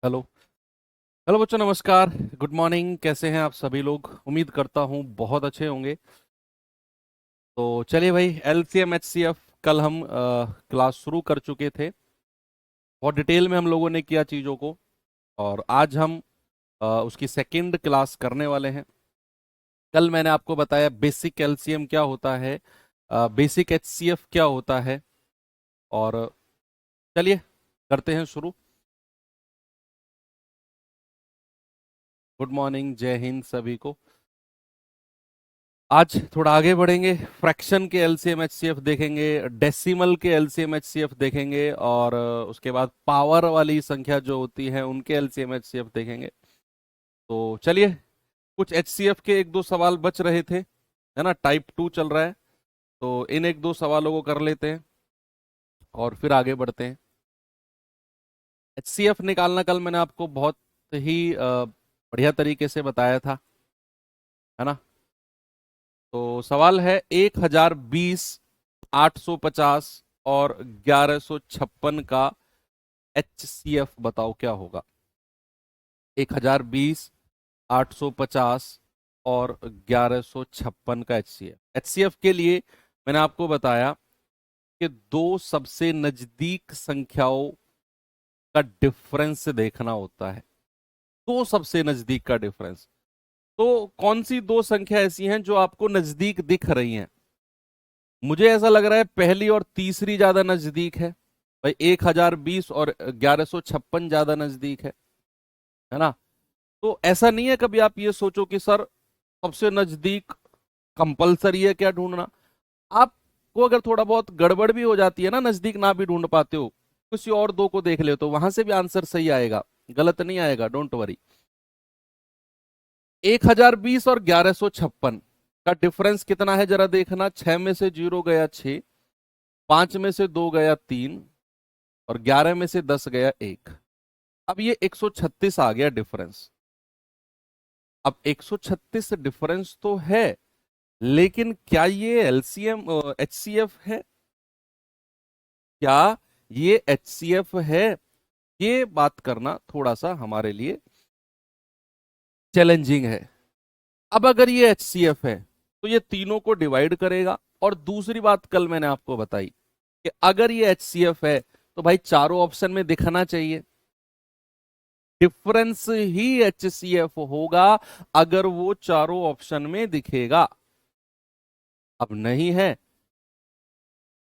Hello. Hello बच्चों, नमस्कार। Good morning. कैसे हैं आप सभी लोग? उम्मीद करता हूँ बहुत अच्छे होंगे। तो चलिए भाई, एलसीएम एचसीएफ कल हम क्लास शुरू कर चुके थे। बहुत डिटेल में हम लोगों ने किया चीज़ों को। और आज हम उसकी सेकंड क्लास करने वाले हैं। कल मैंने आपको बताया बेसिक एलसीएम क्या होता है, बेसिक एचसीएफ क्या होता है। और चलिए करते हैं शुरू। गुड मॉर्निंग, जय हिंद सभी को। आज थोड़ा आगे बढ़ेंगे। फ्रैक्शन के एलसीएम एचसीएफ देखेंगे, डेसिमल के एलसीएम एचसीएफ देखेंगे, और उसके बाद पावर वाली संख्या जो होती है उनके एलसीएम एचसीएफ देखेंगे। तो चलिए, कुछ एचसीएफ के एक दो सवाल बच रहे थे, है ना, टाइप 2 चल रहा है। तो इन एक दो सवालों को कर लेते हैं और फिर आगे बढ़ते हैं। एचसीएफ निकालना कल मैंने आपको बहुत ही बढ़िया तरीके से बताया था, है ना। तो सवाल है 1020, 850 और 1156 का एचसीएफ बताओ क्या होगा। 1020, 850 और 1156 का एचसीएफ। एचसीएफ के लिए मैंने आपको बताया कि दो सबसे नजदीक संख्याओं का डिफरेंस देखना होता है। दो सबसे नजदीक का डिफरेंस। तो कौन सी दो संख्या ऐसी हैं जो आपको नजदीक दिख रही हैं? मुझे ऐसा लग रहा है पहली और तीसरी ज्यादा नजदीक है। भाई 1020 और 1156 ज्यादा नजदीक है ना। तो ऐसा नहीं है कभी आप ये सोचो कि सर सबसे नजदीक कंपलसरी है क्या ढूंढना। आपको अगर थोड़ा बहुत गड़बड़ भी हो जाती है ना, नजदीक ना भी ढूंढ पाते हो, किसी और दो को देख ले तो वहां से भी आंसर सही आएगा, गलत नहीं आएगा, डोंट वरी। 1020 और 1156 का डिफरेंस कितना है जरा देखना। 6 में से 0 गया 6, 5 में से 2 गया 3, और 11 में से 10 गया 1। अब ये 136 आ गया डिफरेंस। अब 136 डिफरेंस तो है, लेकिन क्या ये एलसीएम एचसीएफ है? क्या ये एचसीएफ है? ये बात करना थोड़ा सा हमारे लिए चैलेंजिंग है। अब अगर ये एचसीएफ है तो ये तीनों को डिवाइड करेगा। और दूसरी बात कल मैंने आपको बताई कि अगर ये एचसीएफ है तो भाई चारों ऑप्शन में दिखना चाहिए। डिफरेंस ही एचसीएफ होगा अगर वो चारों ऑप्शन में दिखेगा। अब नहीं है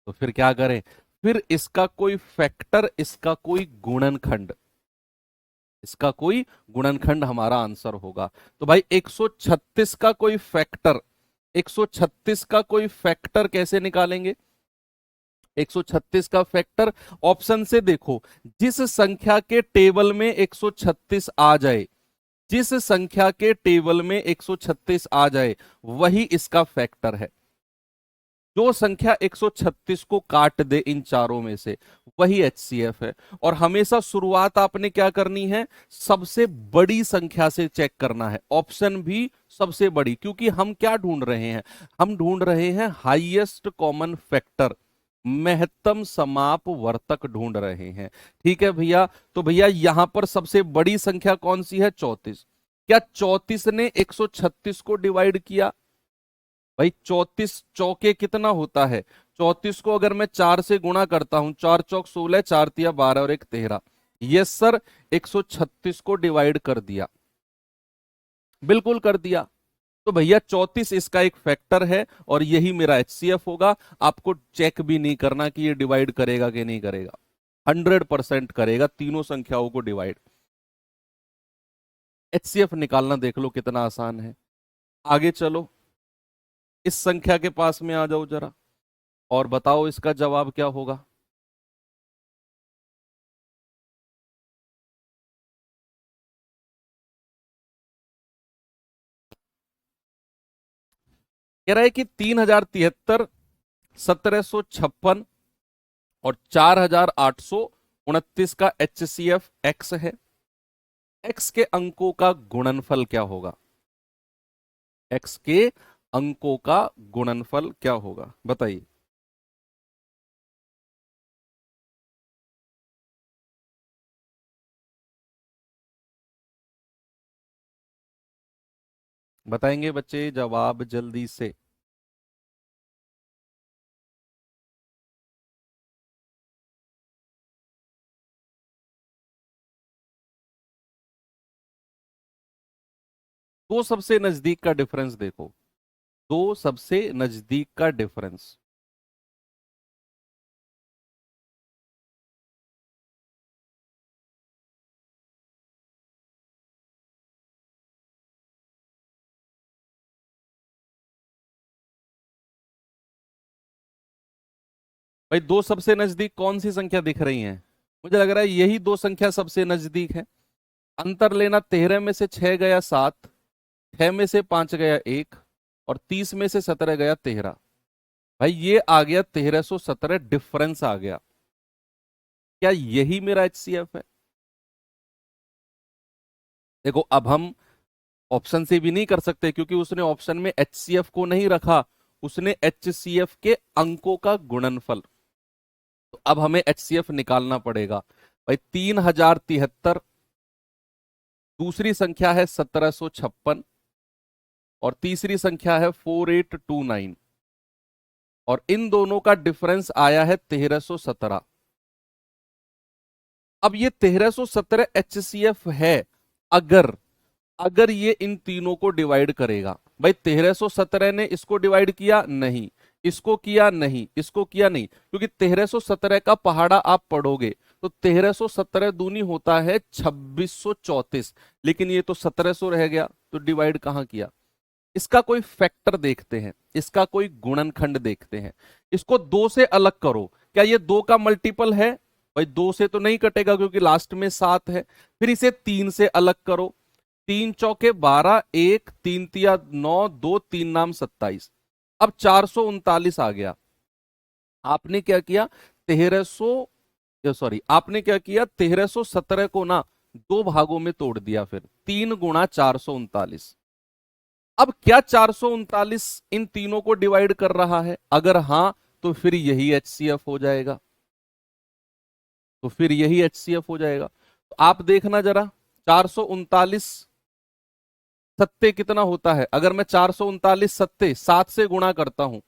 तो फिर क्या करें? फिर इसका कोई फैक्टर, इसका कोई गुणनखंड, इसका कोई गुणनखंड हमारा आंसर होगा। तो भाई 136 का कोई फैक्टर, 136 का कोई फैक्टर कैसे निकालेंगे? 136 का फैक्टर ऑप्शन से देखो। जिस संख्या के टेबल में 136 आ जाए, जिस संख्या के टेबल में 136 आ जाए वही इसका फैक्टर है। जो संख्या 136 को काट दे इन चारों में से वही एचसीएफ है। और हमेशा शुरुआत आपने क्या करनी है? सबसे बड़ी संख्या से चेक करना है। ऑप्शन भी सबसे बड़ी, क्योंकि हम क्या ढूंढ रहे हैं? हम ढूंढ रहे हैं हाईएस्ट कॉमन फैक्टर, महत्तम समाप वर्तक ढूंढ रहे हैं। ठीक है भैया। तो भैया यहां पर सबसे बड़ी संख्या कौन सी है? 34। क्या 34 ने 136 को डिवाइड किया? भाई 34 चौके कितना होता है? 34 को अगर मैं 4 से गुणा करता हूं, 4 चौक 16, 4 तिया 12 और 1 13। यस सर, 136 को डिवाइड कर दिया, बिल्कुल कर दिया। तो भैया 34 इसका एक फैक्टर है और यही मेरा एचसीएफ होगा। आपको चेक भी नहीं करना कि ये डिवाइड करेगा कि नहीं करेगा, 100% करेगा तीनों संख्याओं को डिवाइड। एचसीएफ निकालना देख लो कितना आसान है। आगे चलो, इस संख्या के पास में आ जाओ जरा और बताओ इसका जवाब क्या होगा। कह रहा है कि 3073, 1756 और 4829 का एचसीएफ एक्स है। एक्स के अंकों का गुणनफल क्या होगा? एक्स के अंकों का गुणनफल क्या होगा बताइए। बताएंगे बच्चे जवाब जल्दी से। दो सबसे नजदीक का डिफरेंस देखो, दो सबसे नजदीक का डिफरेंस। भाई दो सबसे नजदीक कौन सी संख्या दिख रही है? मुझे लग रहा है यही दो संख्या सबसे नजदीक है। अंतर लेना, 13 में से 6 गया 7, 6 में से 5 गया 1, और 30 में से 17 गया 13। भाई ये आ गया 1317 डिफरेंस आ गया। क्या यही मेरा एचसीएफ है? देखो अब हम ऑप्शन से भी नहीं कर सकते क्योंकि उसने ऑप्शन में एचसीएफ को नहीं रखा, उसने एचसीएफ के अंकों का गुणनफल। तो अब हमें एचसीएफ निकालना पड़ेगा। भाई 3073, दूसरी संख्या है 1756, और तीसरी संख्या है 4829, और इन दोनों का डिफरेंस आया है 1317। अब ये 1317 एचसीएफ है अगर अगर ये इन तीनों को डिवाइड करेगा। भाई 1317 ने इसको डिवाइड किया नहीं, इसको किया नहीं, इसको किया नहीं, क्योंकि 1317 का पहाड़ा आप पढ़ोगे तो 1317 दूनी होता है 2634, लेकिन ये तो 1700 रह गया, तो डिवाइड कहां किया? इसका कोई फैक्टर देखते हैं, इसका कोई गुणनखंड देखते हैं। इसको दो से अलग करो, क्या ये दो का मल्टीपल है? भाई दो से तो नहीं कटेगा क्योंकि लास्ट में 7 है। फिर इसे 3 से अलग करो, 3 चौके 12, 1 3 तिया 9, 2 3 नाम 27। अब 439 आ गया। आपने क्या किया? 1317 को ना दो भागों में तोड़ दिया, फिर 3 गुणा 439। अब क्या 439 इन तीनों को डिवाइड कर रहा है? अगर हां तो फिर यही एचसीएफ हो जाएगा, तो फिर यही एचसीएफ हो जाएगा। तो आप देखना जरा, 439 सत्ते कितना होता है? अगर मैं 439 सत्ते 7 से गुणा करता हूं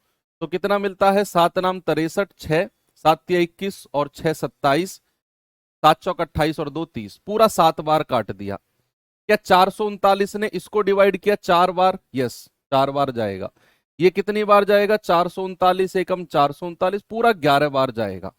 तो कितना मिलता है? 7 नाम 63, 6 7 तिया 21 और 6 27, 7 चौक 28 और 2 30, पूरा 7 बार काट दिया। क्या 439 ने इसको डिवाइड किया 4 बार? यस, 4 बार जाएगा। ये कितनी बार जाएगा? 439 एकम 439, पूरा 11 बार जाएगा,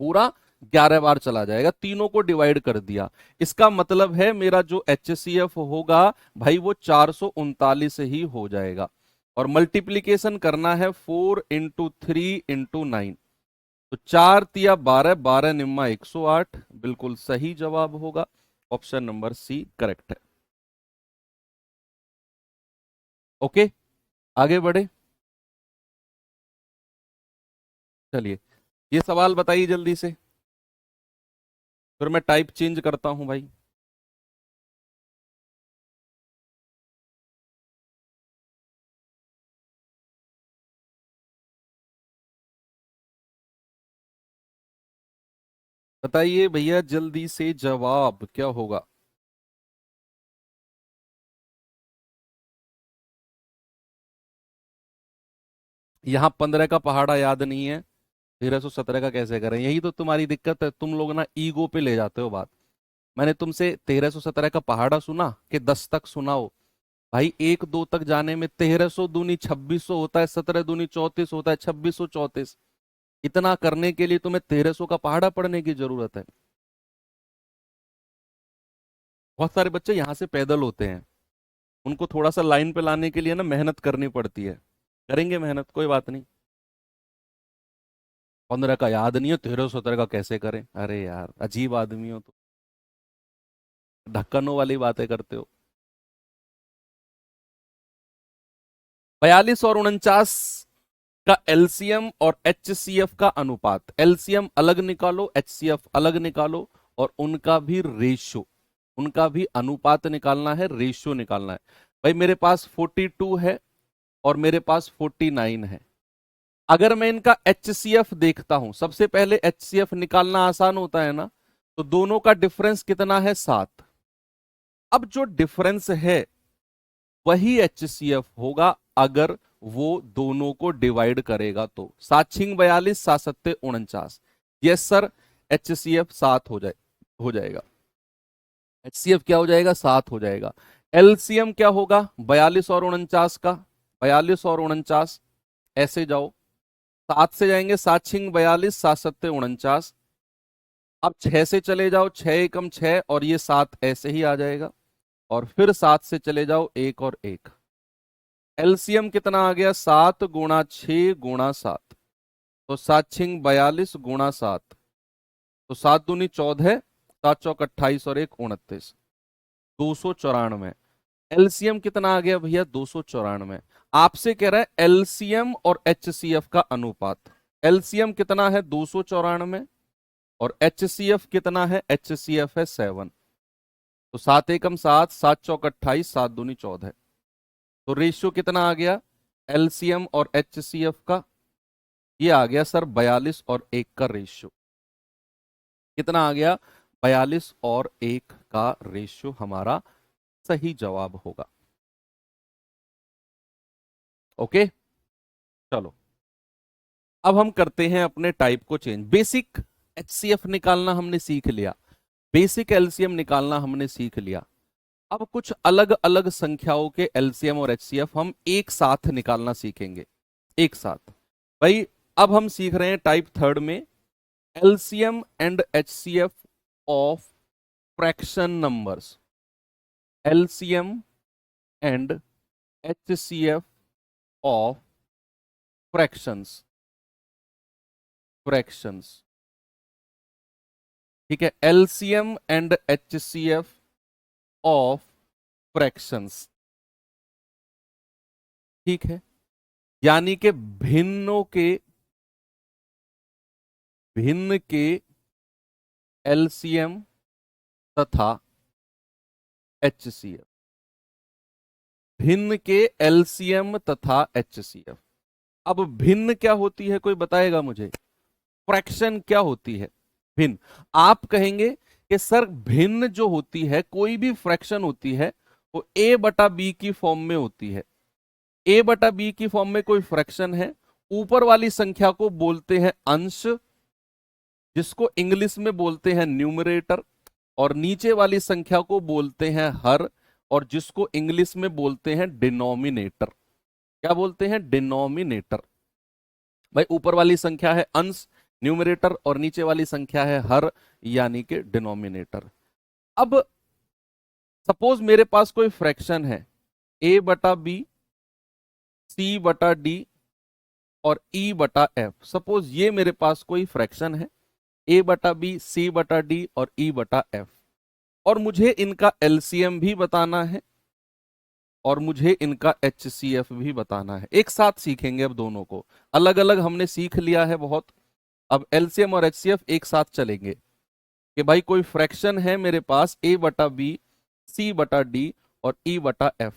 पूरा 11 बार चला जाएगा। तीनों को डिवाइड कर दिया। इसका मतलब है मेरा जो एचसीएफ होगा भाई वो 439 ही हो जाएगा। और मल्टीप्लीकेशन करना है 4 इंटू 3 इंटू 9, तो 4 तिया 12, 12 निम्मा 108, बिल्कुल सही जवाब होगा। ऑप्शन नंबर सी करेक्ट है। ओके, आगे बढ़े। चलिए ये सवाल बताइए जल्दी से, फिर मैं टाइप चेंज करता हूं भाई। बताइए भैया जल्दी से जवाब क्या होगा? यहां 15 का पहाड़ा याद नहीं है, 1317 का कैसे करें? यही तो तुम्हारी दिक्कत है, तुम लोग ना ईगो पे ले जाते हो बात। मैंने तुमसे 1317 का पहाड़ा सुना कि 10 तक सुनाओ? भाई 1 2 तक जाने में 1300 दूनी 2600 होता है, 17 दूनी 34 होता है, 2634। इतना करने के लिए तुम्हें 1300 का पहाड़ा पढ़ने की जरूरत है? बहुत सारे बच्चे यहां से पैदल होते हैं, उनको थोड़ा सा लाइन पे लाने के लिए ना मेहनत करनी पड़ती है। करेंगे मेहनत, कोई बात नहीं। 15 का याद नहीं है, 1317 का कैसे करें? अरे यार अजीब आदमी हो तो, ढक्कनों वाली बातें करते हो। 42 और 49 का एलसीएम और एचसीएफ का अनुपात, एलसीएम अलग निकालो, एचसीएफ अलग निकालो, और उनका भी रेशियो, उनका भी अनुपात निकालना है, रेशियो निकालना है। भाई मेरे पास 42 है और मेरे पास 49 है। अगर मैं इनका एचसीएफ देखता हूं, सबसे पहले एचसीएफ निकालना आसान होता है ना, तो दोनों का डिफरेंस कितना है? 7। अब जो डिफरेंस है वही HCF होगा अगर वो दोनों को डिवाइड करेगा तो। 7×42 7×7 49। यस सर, HCF 7 हो जाएगा। HCF क्या हो जाएगा? 7 हो जाएगा। LCM क्या होगा 42 और 49 का? 42 और 49 ऐसे जाओ, 7 से जाएंगे, 7×42 7×7 49। अब 6 से चले जाओ, 6 एकम 6 और ये 7 ऐसे ही आ जाएगा। और फिर 7 से चले जाओ, 1 और 1। एलसीएम कितना आ गया? 7×6×7। तो 7×42 × 7, तो 7×2 = 14, 7×4 = 28 और 1 = 29, 294। एलसीएम कितना आ गया भैया? 294। आपसे कह रहा है एलसीएम और एचसीएफ का अनुपात। एलसीएम कितना है? 294। और एचसीएफ कितना है? एचसीएफ है 7। तो 7 एकम 7, 7×4 = 28, 7×2 = 14। तो रेशियो कितना आ गया एलसीएम और एचसीएफ का? ये आ गया सर 42 और 1 का रेशियो। कितना आ गया? 42 और 1 का रेशियो हमारा सही जवाब होगा। ओके, चलो अब हम करते हैं अपने टाइप को चेंज। बेसिक एचसीएफ निकालना हमने सीख लिया, बेसिक एलसीएम निकालना हमने सीख लिया। अब कुछ अलग अलग संख्याओं के एलसीएम और एचसीएफ हम एक साथ निकालना सीखेंगे, एक साथ। भाई अब हम सीख रहे हैं टाइप थर्ड में LCM and HCF of fraction numbers. LCM and HCF of fractions, fractions, ठीक है। LCM and HCF of fractions, ठीक है। यानी कि भिन्न के एलसीएम तथा एचसीएफ, भिन्न के एलसीएम तथा एचसीएफ। अब भिन्न क्या होती है, कोई बताएगा मुझे? फ्रैक्शन क्या होती है? भिन्न। आप कहेंगे कि सर भिन्न जो होती है, कोई भी फ्रैक्शन होती है वो a/b की फॉर्म में होती है। a/b की फॉर्म में कोई फ्रैक्शन है, ऊपर वाली संख्या को बोलते हैं अंश, जिसको इंग्लिश में बोलते हैं न्यूमरेटर, और नीचे वाली संख्या को बोलते हैं हर, और जिसको इंग्लिश में बोलते हैं डिनोमिनेटर। क्या बोलते हैं? डिनोमिनेटर। भाई ऊपर वाली संख्या है अंश, न्यूमरेटर, और नीचे वाली संख्या है हर, यानी कि डिनोमिनेटर। अब सपोज मेरे पास कोई फ्रैक्शन है a/b, c/d और e/f। सपोज ये मेरे पास कोई फ्रैक्शन है a/b, c/d और e/f, और मुझे इनका एलसीएम भी बताना है और मुझे इनका एचसीएफ भी बताना है। एक साथ सीखेंगे अब दोनों को, अलग अलग हमने सीख लिया है बहुत। अब एलसीएम और एचसीएफ एक साथ चलेंगे कि भाई कोई फ्रैक्शन है मेरे पास a/b, c/d और e/f।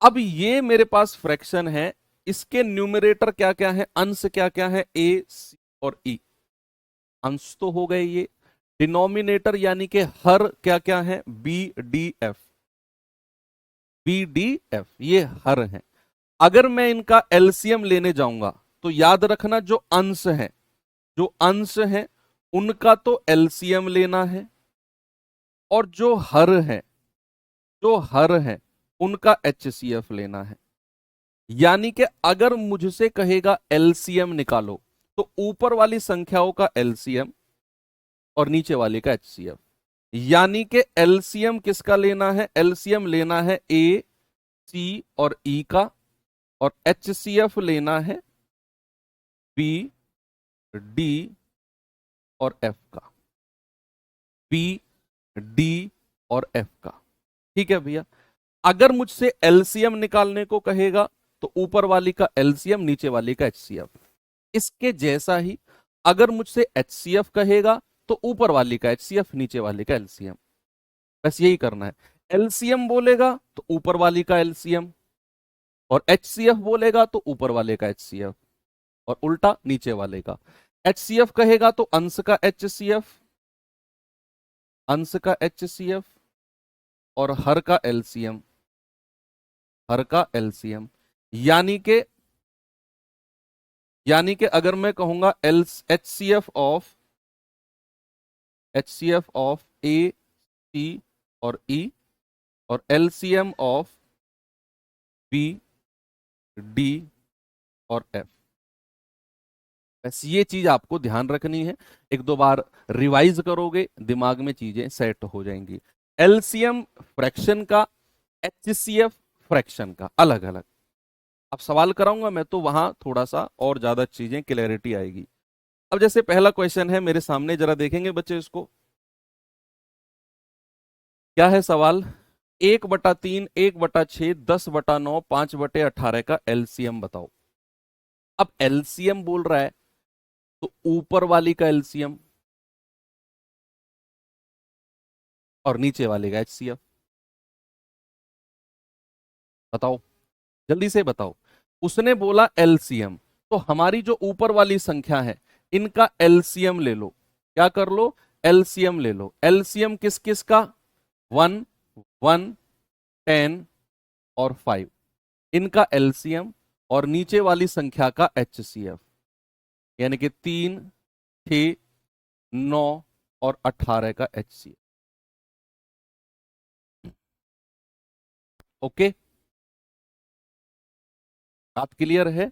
अब ये मेरे पास फ्रैक्शन है, इसके न्यूमरेटर क्या क्या है, अंश क्या क्या है? a, c और e। अंश तो हो गए ये। डिनोमिनेटर यानी कि हर क्या क्या है? b, d, f। b, d, f ये हर है। अगर मैं इनका एलसीएम लेने जाऊंगा तो याद रखना जो अंश है, जो अंश है उनका तो एलसीएम लेना है, और जो हर है, जो हर है उनका एचसीएफ लेना है। यानी कि अगर मुझसे कहेगा एलसीएम निकालो, तो ऊपर वाली संख्याओं का एलसीएम और नीचे वाली का एचसीएफ। यानी कि एलसीएम किसका लेना है? एलसीएम लेना है ए, सी और ई का, और एचसीएफ लेना है बी, डी और एफ का। बी, डी और एफ का, ठीक है भैया। अगर मुझसे एलसीएम निकालने को कहेगा तो ऊपर वाली का एलसीएम, नीचे वाली का एचसीएफ। इसके जैसा ही अगर मुझसे एचसीएफ कहेगा तो ऊपर वाली का एचसीएफ, नीचे वाली का एलसीएम। बस यही करना है। एलसीएम बोलेगा तो ऊपर वाली का एलसीएम, और एचसीएफ बोलेगा तो ऊपर वाले का एचसीएफ, और उल्टा नीचे वाले का। एचसीएफ कहेगा तो अंश का एचसीएफ, अंश का HCF और हर का LCM, हर का LCM, यानी कि अगर मैं कहूंगा HCF ऑफ A, C और E और LCM ऑफ B, D और F। बस ये चीज आपको ध्यान रखनी है, एक दो बार रिवाइज करोगे दिमाग में चीजें सेट हो जाएंगी। LCM फ्रैक्शन का, HCF फ्रैक्शन का अलग अलग। अब सवाल कराऊंगा मैं तो वहां थोड़ा सा और ज्यादा चीजें क्लैरिटी आएगी। अब जैसे पहला क्वेश्चन है मेरे सामने, जरा देखेंगे बच्चे इसको। क्या है सवाल? 1/3, 1/6, 10/9, 5/18 का LCM बताओ। अब LCM बोल रहा है तो ऊपर वाली का LCM और नीचे वाले का HCF बताओ, जल्दी से बताओ। उसने बोला LCM, तो हमारी जो ऊपर वाली संख्या है इनका LCM ले लो। क्या कर लो? LCM ले लो। LCM किस किस का? 1, 1, 10 और 5, इनका LCM और नीचे वाली संख्या का HCF, यानी कि 3, 6, 9 और 18 का HCF। ओके, बात क्लियर है?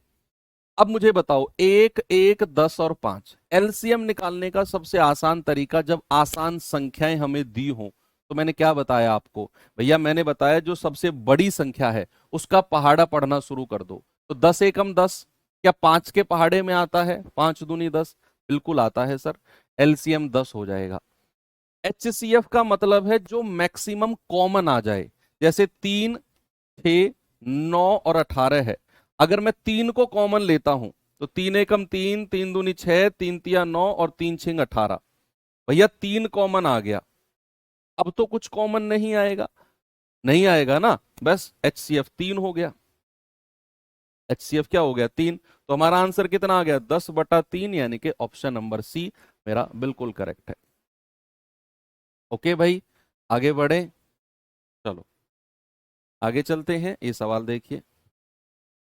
अब मुझे बताओ, 1, 1, 10 और 5 LCM निकालने का सबसे आसान तरीका, जब आसान संख्याएं हमें दी हो तो मैंने क्या बताया आपको? भैया मैंने बताया जो सबसे बड़ी संख्या है उसका पहाड़ा पढ़ना शुरू कर दो। तो 10 एकम 10, क्या 5 के पहाड़े में आता है? 5 दूनी 10, बिल्कुल आता है सर। LCM 10 हो जाएगा। HCF का मतलब है जो मैक्सिमम कॉमन आ जाए, जैसे 3, 6, 9 और 18 है। अगर मैं 3 को कॉमन लेता हूं तो 3 एकम 3, 3 दूनी 6, 3 तिया 9 और 3 छिंग 18। भैया 3 कॉमन आ गया, अब तो कुछ कॉमन नहीं आएगा, नहीं आएगा ना, बस HCF 3 हो गया। HCF क्या हो गया? 3। तो हमारा आंसर कितना आ गया? 10/3, यानी कि ऑप्शन नंबर सी मेरा बिल्कुल करेक्ट है। ओके भाई, आगे बढ़े, चलो आगे चलते हैं। ये सवाल देखिए,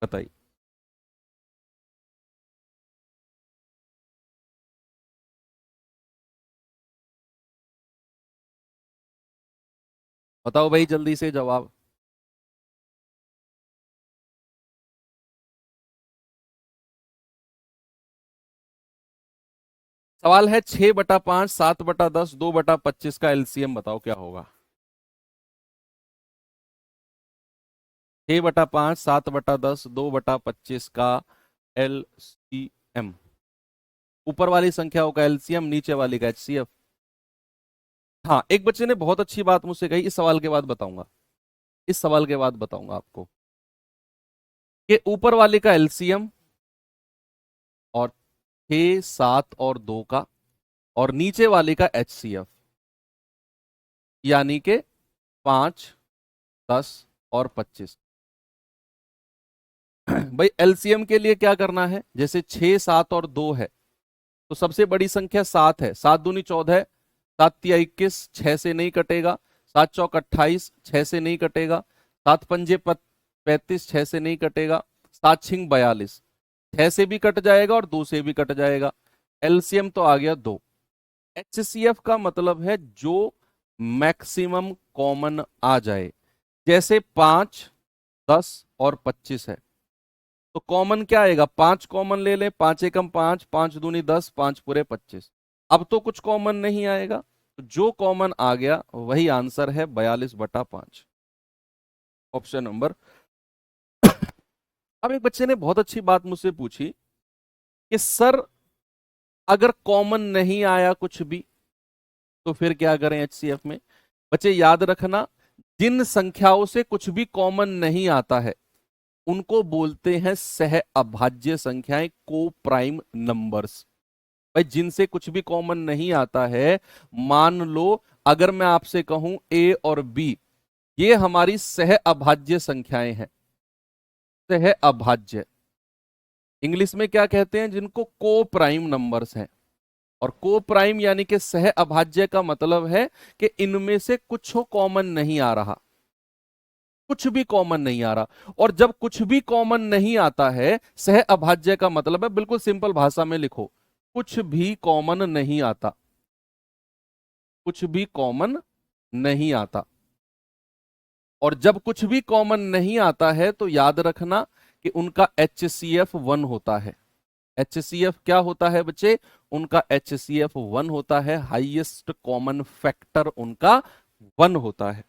बताइए। बताओ भाई जल्दी से जवाब। सवाल है 6/5, 7/10, 2/25 का LCM बताओ क्या होगा? 6/5, 7/10, 2/25 का LCM, ऊपर वाली संख्याओं का LCM, नीचे वाली का HCF। हाँ, एक बच्चे ने बहुत अच्छी बात मुझसे कही, इस सवाल के बाद बताऊंगा, इस सवाल के बाद बताऊंगा आपको, कि ऊपर वाले का LCM और 6, 7 और 2 का, और नीचे वाले का HCF, यानी कि 5, 10 और 25। भाई LCM के लिए क्या करना है? जैसे 6, 7 और 2 है तो सबसे बड़ी संख्या 7 है, 7 दूनी 14, 7 तिया 21, 6 से नहीं कटेगा, 7 चौक 28, 6 से नहीं कटेगा, 7 पंजे 35, 6 से नहीं कटेगा, 7 छिंग 42, 6 से भी कट जाएगा और 2 से भी कट जाएगा। LCM तो आ गया 2। HCF का मतलब है जो मैक्सिमम कॉमन आ जाए, जैसे 5, 10 और 25 है तो कॉमन क्या आएगा? 5 कॉमन ले ले, 5 एकम 5, 5 दूनी 10, 5 पूरे 25। अब तो कुछ कॉमन नहीं आएगा, तो जो कॉमन आ गया वही आंसर है, 42/5, ऑप्शन नंबर। अब एक बच्चे ने बहुत अच्छी बात मुझसे पूछी कि सर अगर कॉमन नहीं आया कुछ भी तो फिर क्या करें HCF में? बच्चे याद रखना, जिन संख्याओं से कुछ भी कॉमन नहीं आता है उनको बोलते हैं सह अभाज्य संख्याएं, को प्राइम नंबर्स। भाई जिनसे कुछ भी कॉमन नहीं आता है, मान लो अगर मैं आपसे कहूं A और B, ये हमारी सह अभाज्य संख्याएं हैं। सह अभाज्य इंग्लिश में क्या कहते हैं? जिनको को प्राइम नंबर्स हैं। और को प्राइम यानी कि सह अभाज्य का मतलब है कि इनमें से कुछ कॉमन नहीं आ रहा, कुछ भी कॉमन नहीं आ रहा। और जब कुछ भी कॉमन नहीं आता है, सह अभाज्य का मतलब है, बिल्कुल सिंपल भाषा में लिखो, कुछ भी कॉमन नहीं आता, कुछ भी कॉमन नहीं आता। और जब कुछ भी कॉमन नहीं आता है तो याद रखना कि उनका HCF 1 होता है। HCF क्या होता है बच्चे? उनका HCF 1 होता है, हाईएस्ट कॉमन फैक्टर उनका 1 होता है।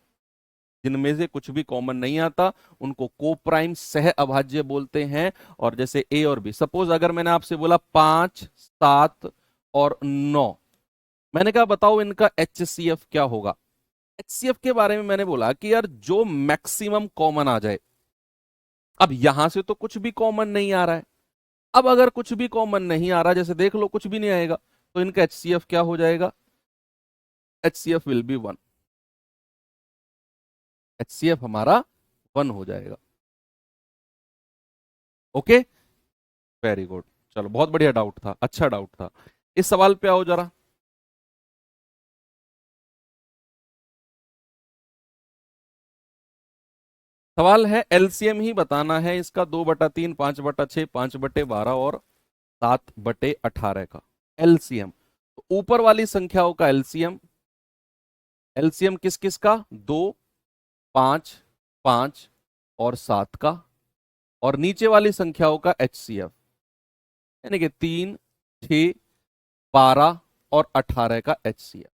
जिनमें से कुछ भी कॉमन नहीं आता उनको को प्राइम सह अभाज्य बोलते हैं। और जैसे ए और बी, सपोज अगर मैंने आपसे बोला 5, 7 और 9, मैंने कहा बताओ इनका HCF क्या होगा। HCF के बारे में मैंने बोला कि यार जो मैक्सिमम कॉमन आ जाए। अब यहां से तो कुछ भी कॉमन नहीं आ रहा है, अब अगर कुछ भी कॉमन नहीं आ रहा, जैसे देख लो कुछ भी नहीं आएगा, तो इनका HCF क्या हो जाएगा? HCF will be 1। HCF हमारा 1 हो जाएगा। Okay, very good. चलो, बहुत बढ़िया डाउट था, अच्छा डाउट था। इस सवाल पे आओ जरा। सवाल है एलसीएम ही बताना है इसका, 2/3, 5/6, 5/12 और 7/18 का एलसीएम। तो ऊपर वाली संख्याओं का एलसीएम, एलसीएम किस किस का? 2, 5, 5 और 7 का। और नीचे वाली संख्याओं का HCF यानी कि 3, 6, 12 और 18 का HCF।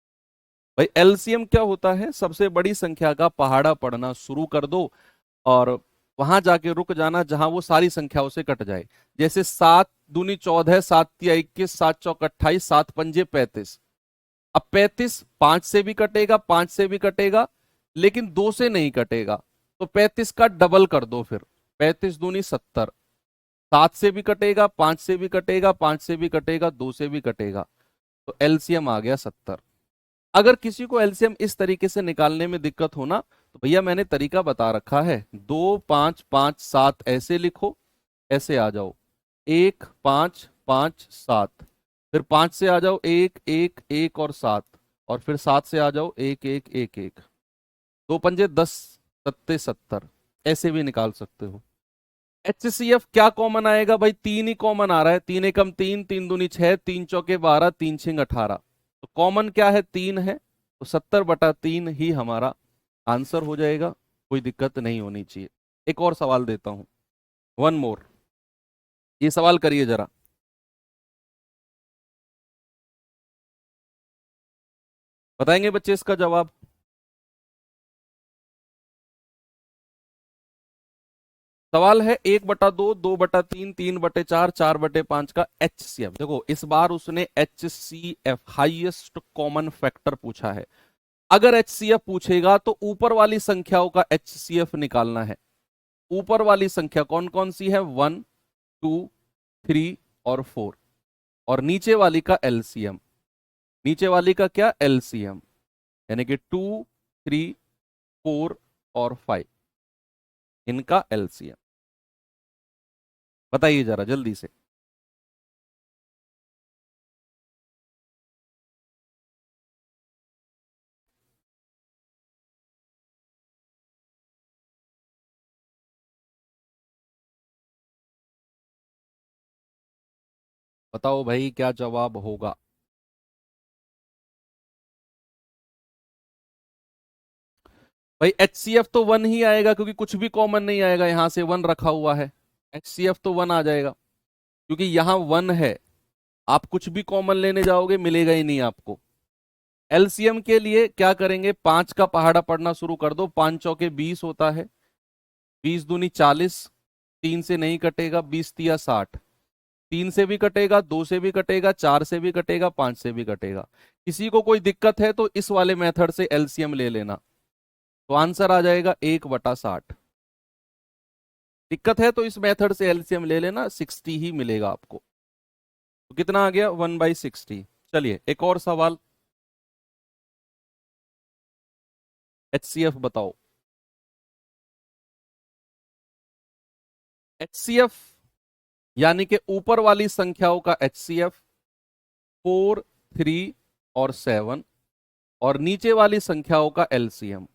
भाई एलसीएम क्या होता है? सबसे बड़ी संख्या का पहाड़ा पढ़ना शुरू कर दो और वहां जाके रुक जाना जहां वो सारी संख्याओं से कट जाए। जैसे 7 दूनी 14, 7 तिया 21, 7 चौक 28, 7 पंजे 35। अब 35 5 से भी कटेगा, 5 से भी कटेगा, लेकिन 2 से नहीं कटेगा। तो 35 का डबल कर दो फिर, 35 दूनी 70। 7 से भी कटेगा, 5 से भी कटेगा, 5 से भी कटेगा, 2 से भी कटेगा। तो एलसीएम आ गया 70। अगर किसी को एलसीएम इस तरीके से निकालने में दिक्कत होना, तो भैया मैंने तरीका बता रखा है, 2, 5, 5, 7 ऐसे लिखो, ऐसे आ जाओ, 1, 5, 5, 7, फिर 5 से आ जाओ 1, 1, 1 और 7, और फिर 7 से आ जाओ 1, 1, 1, 1, 2 पंजे 10, 7 70, ऐसे भी निकाल सकते हो। HCF क्या कॉमन आएगा भाई? 3 ही कॉमन आ रहा है, 3 एकम 3, 3 दूनी 6, 3 चौके 12, 3 छिंग 18। तो कॉमन क्या है? 3 है, तो 70/3 ही हमारा आंसर हो जाएगा। कोई दिक्कत नहीं होनी चाहिए। एक और सवाल देता हूं, वन मोर। ये सवाल करिए जरा। बताएंगे बच्चे इसका जवाब? सवाल है 1/2, 2/3, 3/4, 4/5 का HCF। देखो इस बार उसने HCF हाईएस्ट कॉमन फैक्टर पूछा है। अगर HCF पूछेगा तो ऊपर वाली संख्याओं का HCF निकालना है। ऊपर वाली संख्या कौन कौन सी है? 1, 2, 3 और 4। और नीचे वाली का LCM, नीचे वाली का क्या? LCM, यानी कि 2, 3, 4 और 5, इनका LCM बताइए जरा जल्दी से। बताओ भाई क्या जवाब होगा? भाई HCF तो 1 ही आएगा, क्योंकि कुछ भी कॉमन नहीं आएगा, यहां से 1 रखा हुआ है। HCF तो 1 आ जाएगा, क्योंकि यहां 1 है। आप कुछ भी कॉमन लेने जाओगे मिलेगा ही नहीं आपको। एलसीएम के लिए क्या करेंगे? 5 का पहाड़ा पढ़ना शुरू कर दो, 5 चौके 20 होता है, 20 दूनी 40, 3 से नहीं कटेगा, 20 तिया 60, 3 से भी कटेगा, 2 से भी कटेगा, 4 से भी कटेगा, 5 से भी कटेगा। किसी को कोई दिक्कत है तो इस वाले मेथड से एलसीएम ले लेना, तो आंसर आ जाएगा 1/60। दिक्कत है तो इस मेथड से एलसीएम ले लेना, 60 ही मिलेगा आपको। तो कितना आ गया? 1/60। चलिए एक और सवाल। HCF बताओ। HCF यानी कि ऊपर वाली संख्याओं का HCF 4, 3 और 7 और नीचे वाली संख्याओं का एलसीएम,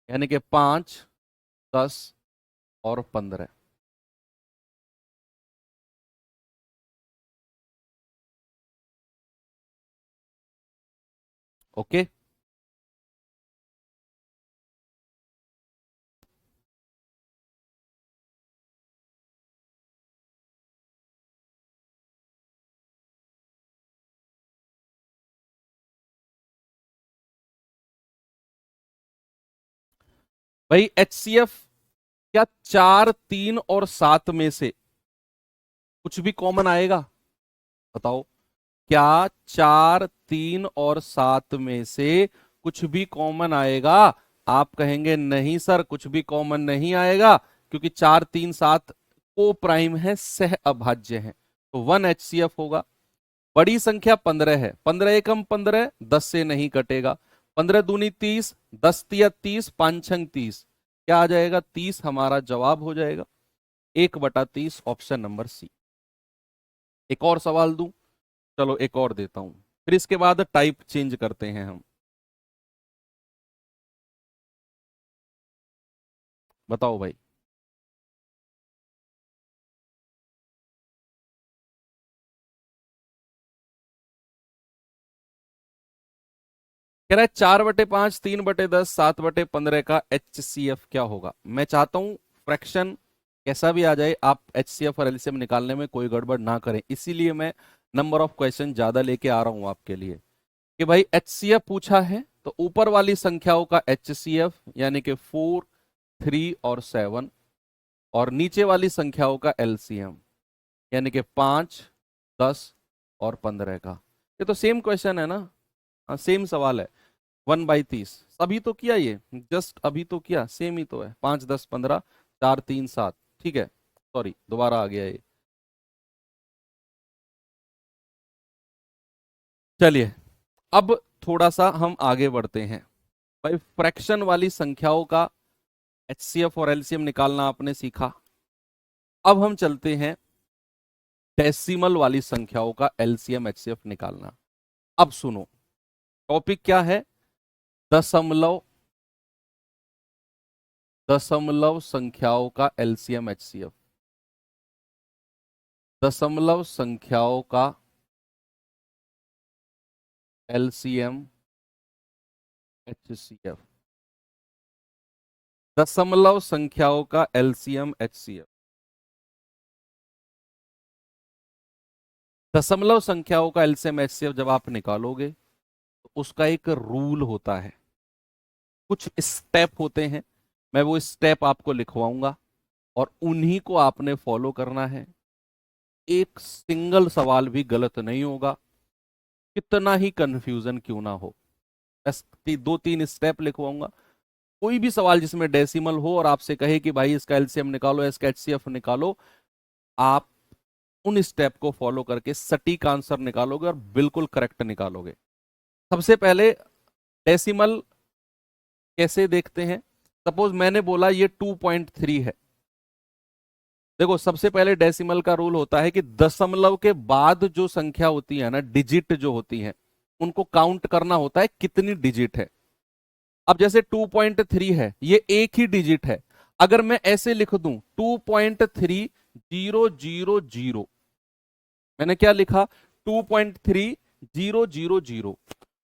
यानी कि 5, 10 और 15। ओके, भाई एचसीएफ, क्या 4, 3 और 7 में से कुछ भी कॉमन आएगा? बताओ, क्या 4, 3 और 7 में से कुछ भी कॉमन आएगा? आप कहेंगे नहीं सर, कुछ भी कॉमन नहीं आएगा, क्योंकि 4, 3, 7 को प्राइम है, सह अभाज्य है, तो 1 एचसीएफ होगा। बड़ी संख्या 15 है, 15 एकम 15, 10 से नहीं कटेगा। 15 दूनी 30, 10 तिया 30, 5 छंग 30, क्या आ जाएगा? 30 हमारा जवाब हो जाएगा। 1/30, ऑप्शन नंबर सी। एक और सवाल दूं? चलो एक और देता हूं, फिर इसके बाद टाइप चेंज करते हैं हम। बताओ भाई। कह रहा है 4/5, 3/10, 7/15 का HCF क्या होगा? मैं चाहता हूं फ्रैक्शन कैसा भी आ जाए, आप HCF और LCM निकालने में कोई गड़बड़ ना करें, इसीलिए मैं नंबर ऑफ क्वेश्चन ज्यादा लेके आ रहा हूं आपके लिए। कि भाई HCF पूछा है तो ऊपर वाली संख्याओं का HCF, यानी कि 4, 3 और 7, और नीचे वाली संख्याओं का LCM, यानी कि 5, 10 और 15 का। ये तो सेम क्वेश्चन है ना? हाँ, सेम सवाल है। 1/30 अभी तो किया, ये जस्ट अभी तो किया, सेम ही तो है। 5, 10, 15, 4, 3, 7, ठीक है, सॉरी दोबारा आ गया ये। चलिए, अब थोड़ा सा हम आगे बढ़ते हैं। भाई फ्रैक्शन वाली संख्याओं का HCF और LCM निकालना आपने सीखा। अब हम चलते हैं डेसिमल वाली संख्याओं का LCM HCF निकालना। अब सुनो, टॉपिक क्या है? दशमलव, दशमलव संख्याओं का LCM HCF। दशमलव संख्याओं का LCM HCF। दशमलव संख्याओं का LCM HCF। दशमलव संख्याओं का LCM HCF जब आप निकालोगे तो उसका एक रूल होता है, कुछ स्टेप होते हैं। मैं वो स्टेप आपको लिखवाऊंगा और उन्हीं को आपने फॉलो करना है। एक सिंगल सवाल भी गलत नहीं होगा, कितना ही कंफ्यूजन क्यों ना हो। बस 2-3 स्टेप लिखवाऊंगा। कोई भी सवाल जिसमें डेसिमल हो और आपसे कहे कि भाई इसका एलसीएम निकालो, इसका एचसीएफ निकालो, आप उन स्टेप को फॉलो करके सटीक आंसर निकालोगे और बिल्कुल करेक्ट निकालोगे। सबसे पहले डेसिमल कैसे देखते हैं? सपोज मैंने बोला ये 2.3 है। देखो, सबसे पहले डेसिमल का रूल होता है कि दशमलव के बाद जो संख्या होती है ना, डिजिट जो होती है, उनको काउंट करना होता है कितनी डिजिट है। अब जैसे 2.3 है, ये एक ही डिजिट है। अगर मैं ऐसे लिख दूं 2.3000, मैंने क्या लिखा? 2.3000।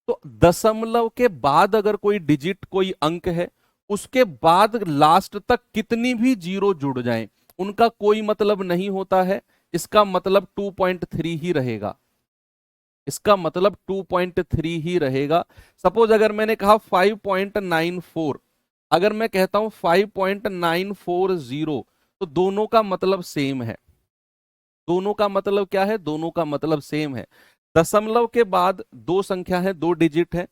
तो दशमलव के बाद अगर कोई डिजिट, कोई अंक है, उसके बाद लास्ट तक कितनी भी जीरो जुड़ जाएं, उनका कोई मतलब नहीं होता है। इसका मतलब 2.3 ही रहेगा। इसका मतलब 2.3 ही रहेगा। सपोज अगर मैंने कहा 5.94, अगर मैं कहता हूं 5.940, तो दोनों का मतलब सेम है। दोनों का मतलब क्या है? दोनों का मतलब सेम है। दशमलव के बाद दो संख्या है, दो डिजिट है,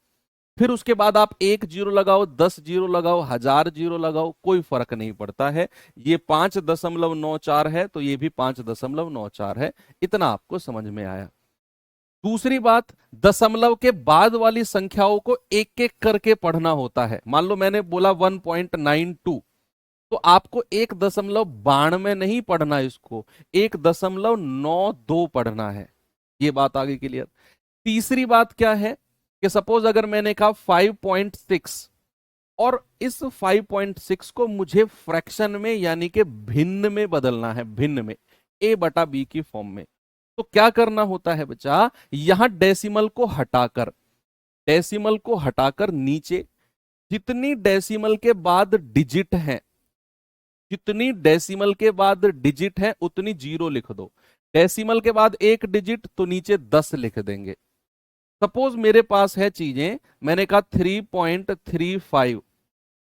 फिर उसके बाद आप 1 जीरो लगाओ, 10 जीरो लगाओ, 1000 जीरो लगाओ, कोई फर्क नहीं पड़ता है। ये 5.94 है तो ये भी 5.94 है। इतना आपको समझ में आया? दूसरी बात, दशमलव के बाद वाली संख्याओं को एक एक करके पढ़ना होता है। मान लो मैंने बोला 1.92, तो आपको 1.92 नहीं पढ़ना, इसको 1.92 पढ़ना है। ये बात आगे क्लियर? तीसरी बात क्या है कि सपोज अगर मैंने कहा 5.6 और इस 5.6 को मुझे फ्रैक्शन में यानी कि भिन्न में बदलना है, भिन्न में a/b की फॉर्म में, तो क्या करना होता है बच्चा, यहां डेसिमल को हटाकर नीचे जितनी डेसिमल के बाद डिजिट है, जितनी डेसिमल के बाद डिजिट है उतनी जीरो लिख दो। डेसिमल के बाद एक डिजिट तो नीचे 10 लिख देंगे। सपोज मेरे पास है चीजें, मैंने कहा 3.35,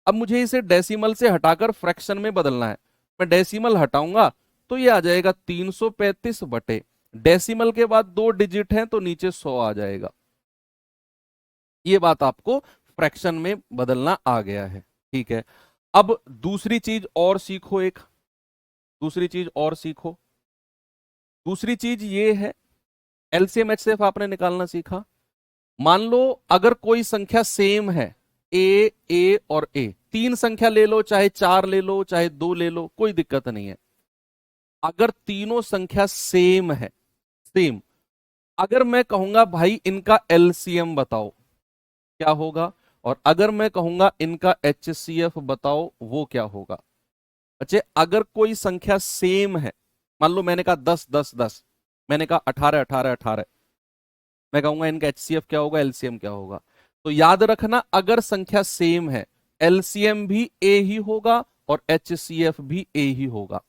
अब मुझे इसे डेसिमल से हटाकर फ्रैक्शन में बदलना है। मैं डेसिमल हटाऊंगा तो ये आ जाएगा 335 बटे, डेसिमल के बाद 2 डिजिट हैं तो नीचे 100 आ जाएगा। ये बात आपको फ्रैक्शन में बदलना आ गया है, ठीक है। अब दूसरी चीज और सीखो, दूसरी चीज और सीखो। दूसरी चीज ये है, एलसीएम एचसीएफ आपने निकालना सीखा। मान लो अगर कोई संख्या सेम है, ए और ए, 3 संख्या ले लो, चाहे 4 ले लो, चाहे 2 ले लो, कोई दिक्कत नहीं है। अगर तीनों संख्या सेम है, सेम, अगर मैं कहूंगा भाई इनका एलसीएम बताओ, क्या होगा? और अगर मैं कहूंगा इनका एचसीएफ बताओ, वो क्या होगा? अच्छा, अगर कोई संख्या सेम है, मान लो मैंने कहा 10 10 10, मैंने कहा 18 18 18, मैं कहूंगा इनका एचसीएफ क्या होगा, एलसीएम क्या होगा? तो याद रखना, अगर संख्या सेम है, एलसीएम भी ए ही होगा और एचसीएफ भी ए ही होगा।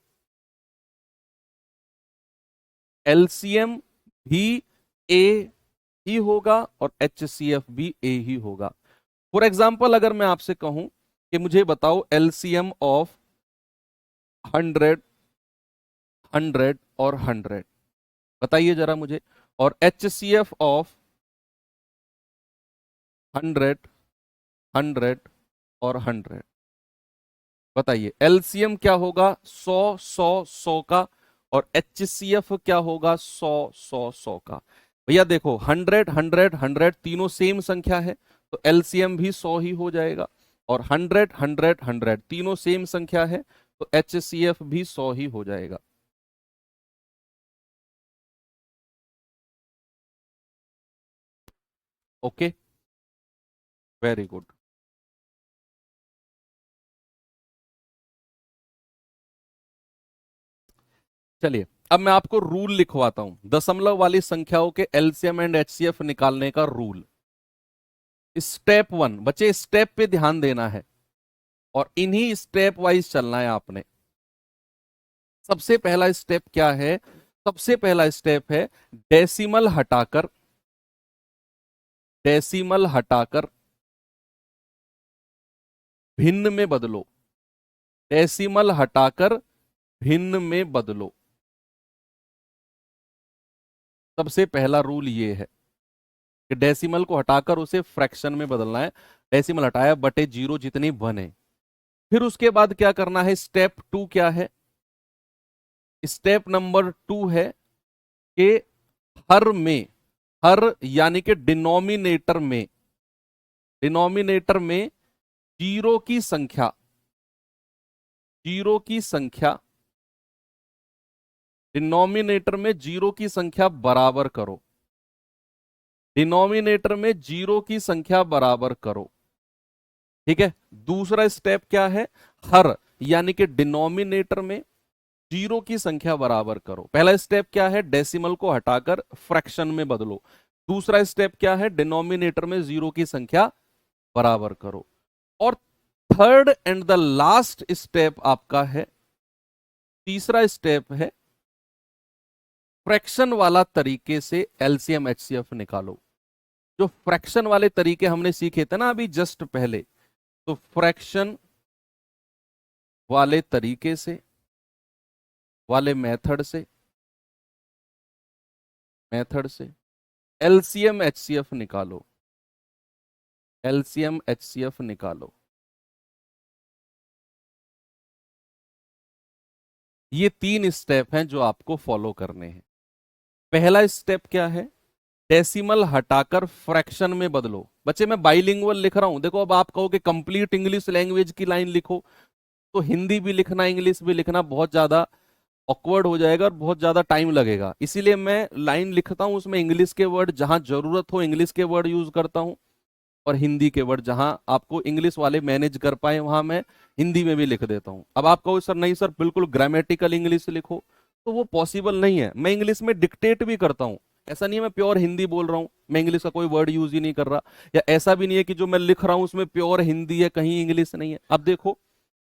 एलसीएम भी ए ही होगा और एचसीएफ भी ए ही होगा। फॉर एग्जाम्पल अगर मैं आपसे कहूं कि मुझे बताओ एलसीएम ऑफ 100 100 और 100, बताइए जरा मुझे। और एचसीएफ ऑफ 100 100 और 100, बताइए एलसीएम क्या होगा? 100 100 100 का, और एचसीएफ क्या होगा? 100 100 100 का। भैया देखो 100 100 100 तीनों सेम संख्या है तो एलसीएम भी 100 ही हो जाएगा, और 100 100 100 तीनों सेम संख्या है तो एचसीएफ भी 100 ही हो जाएगा। Okay, very good. चलिए अब मैं आपको रूल लिखवाता हूं, दशमलव वाली संख्याओं के एलसीएम एंड एचसीएफ निकालने का रूल। स्टेप 1 बच्चे, स्टेप पे ध्यान देना है और इन्हीं स्टेप वाइज चलना है आपने। सबसे पहला स्टेप क्या है? सबसे पहला स्टेप है डेसिमल हटाकर, डेसिमल हटाकर भिन्न में बदलो, डेसिमल हटाकर भिन्न में बदलो। सबसे पहला रूल ये है कि डेसिमल को हटाकर उसे फ्रैक्शन में बदलना है। डेसिमल हटाया बटे जीरो जितनी बने। फिर उसके बाद क्या करना है? स्टेप 2 क्या है? स्टेप नंबर 2 है कि हर में, हर यानी कि डिनोमिनेटर में, डिनोमिनेटर में जीरो की संख्या, जीरो की संख्या, डिनोमिनेटर में जीरो की संख्या बराबर करो, डिनोमिनेटर में जीरो की संख्या बराबर करो। ठीक है। दूसरा स्टेप क्या है? हर यानी कि डिनोमिनेटर में जीरो की संख्या बराबर करो। पहला स्टेप क्या है? डेसिमल को हटाकर फ्रैक्शन में बदलो। दूसरा स्टेप क्या है? डिनोमिनेटर में जीरो की संख्या बराबर करो। और third and the last step आपका है, तीसरा स्टेप है फ्रैक्शन वाला तरीके से एलसीएम एचसीएफ निकालो। जो फ्रैक्शन वाले तरीके हमने सीखे थे ना अभी जस्ट पहले, तो फ्रैक्शन वाले तरीके से, वाले मेथड से, मेथड से एलसीएम एचसीएफ निकालो, एलसीएम एचसीएफ निकालो। ये 3 स्टेप हैं जो आपको फॉलो करने हैं। पहला स्टेप क्या है? डेसिमल हटाकर फ्रैक्शन में बदलो। बच्चे मैं बाइलिंगुअल लिख रहा हूं, देखो अब आप कहो कि कंप्लीट इंग्लिश लैंग्वेज की लाइन लिखो, तो हिंदी भी लिखना इंग्लिश भी लिखना बहुत ज्यादा ऑकवर्ड हो जाएगा और बहुत ज्यादा टाइम लगेगा। इसीलिए मैं लाइन लिखता हूं उसमें इंग्लिश के वर्ड जहां जरूरत हो इंग्लिश के वर्ड यूज करता हूं, और हिंदी के वर्ड जहां आपको इंग्लिश वाले मैनेज कर पाए वहां मैं हिंदी में भी लिख देता हूं। अब आप कहो सर नहीं सर बिल्कुल ग्रामेटिकल इंग्लिश लिखो, तो वो पॉसिबल नहीं है। मैं इंग्लिश में डिक्टेट भी करता हूं, ऐसा नहीं है मैं प्योर हिंदी बोल रहा हूं, मैं इंग्लिश का कोई वर्ड यूज ही नहीं कर रहा, या ऐसा भी नहीं है कि जो मैं लिख रहा हूं उसमें प्योर हिंदी है कहीं इंग्लिश नहीं है। अब देखो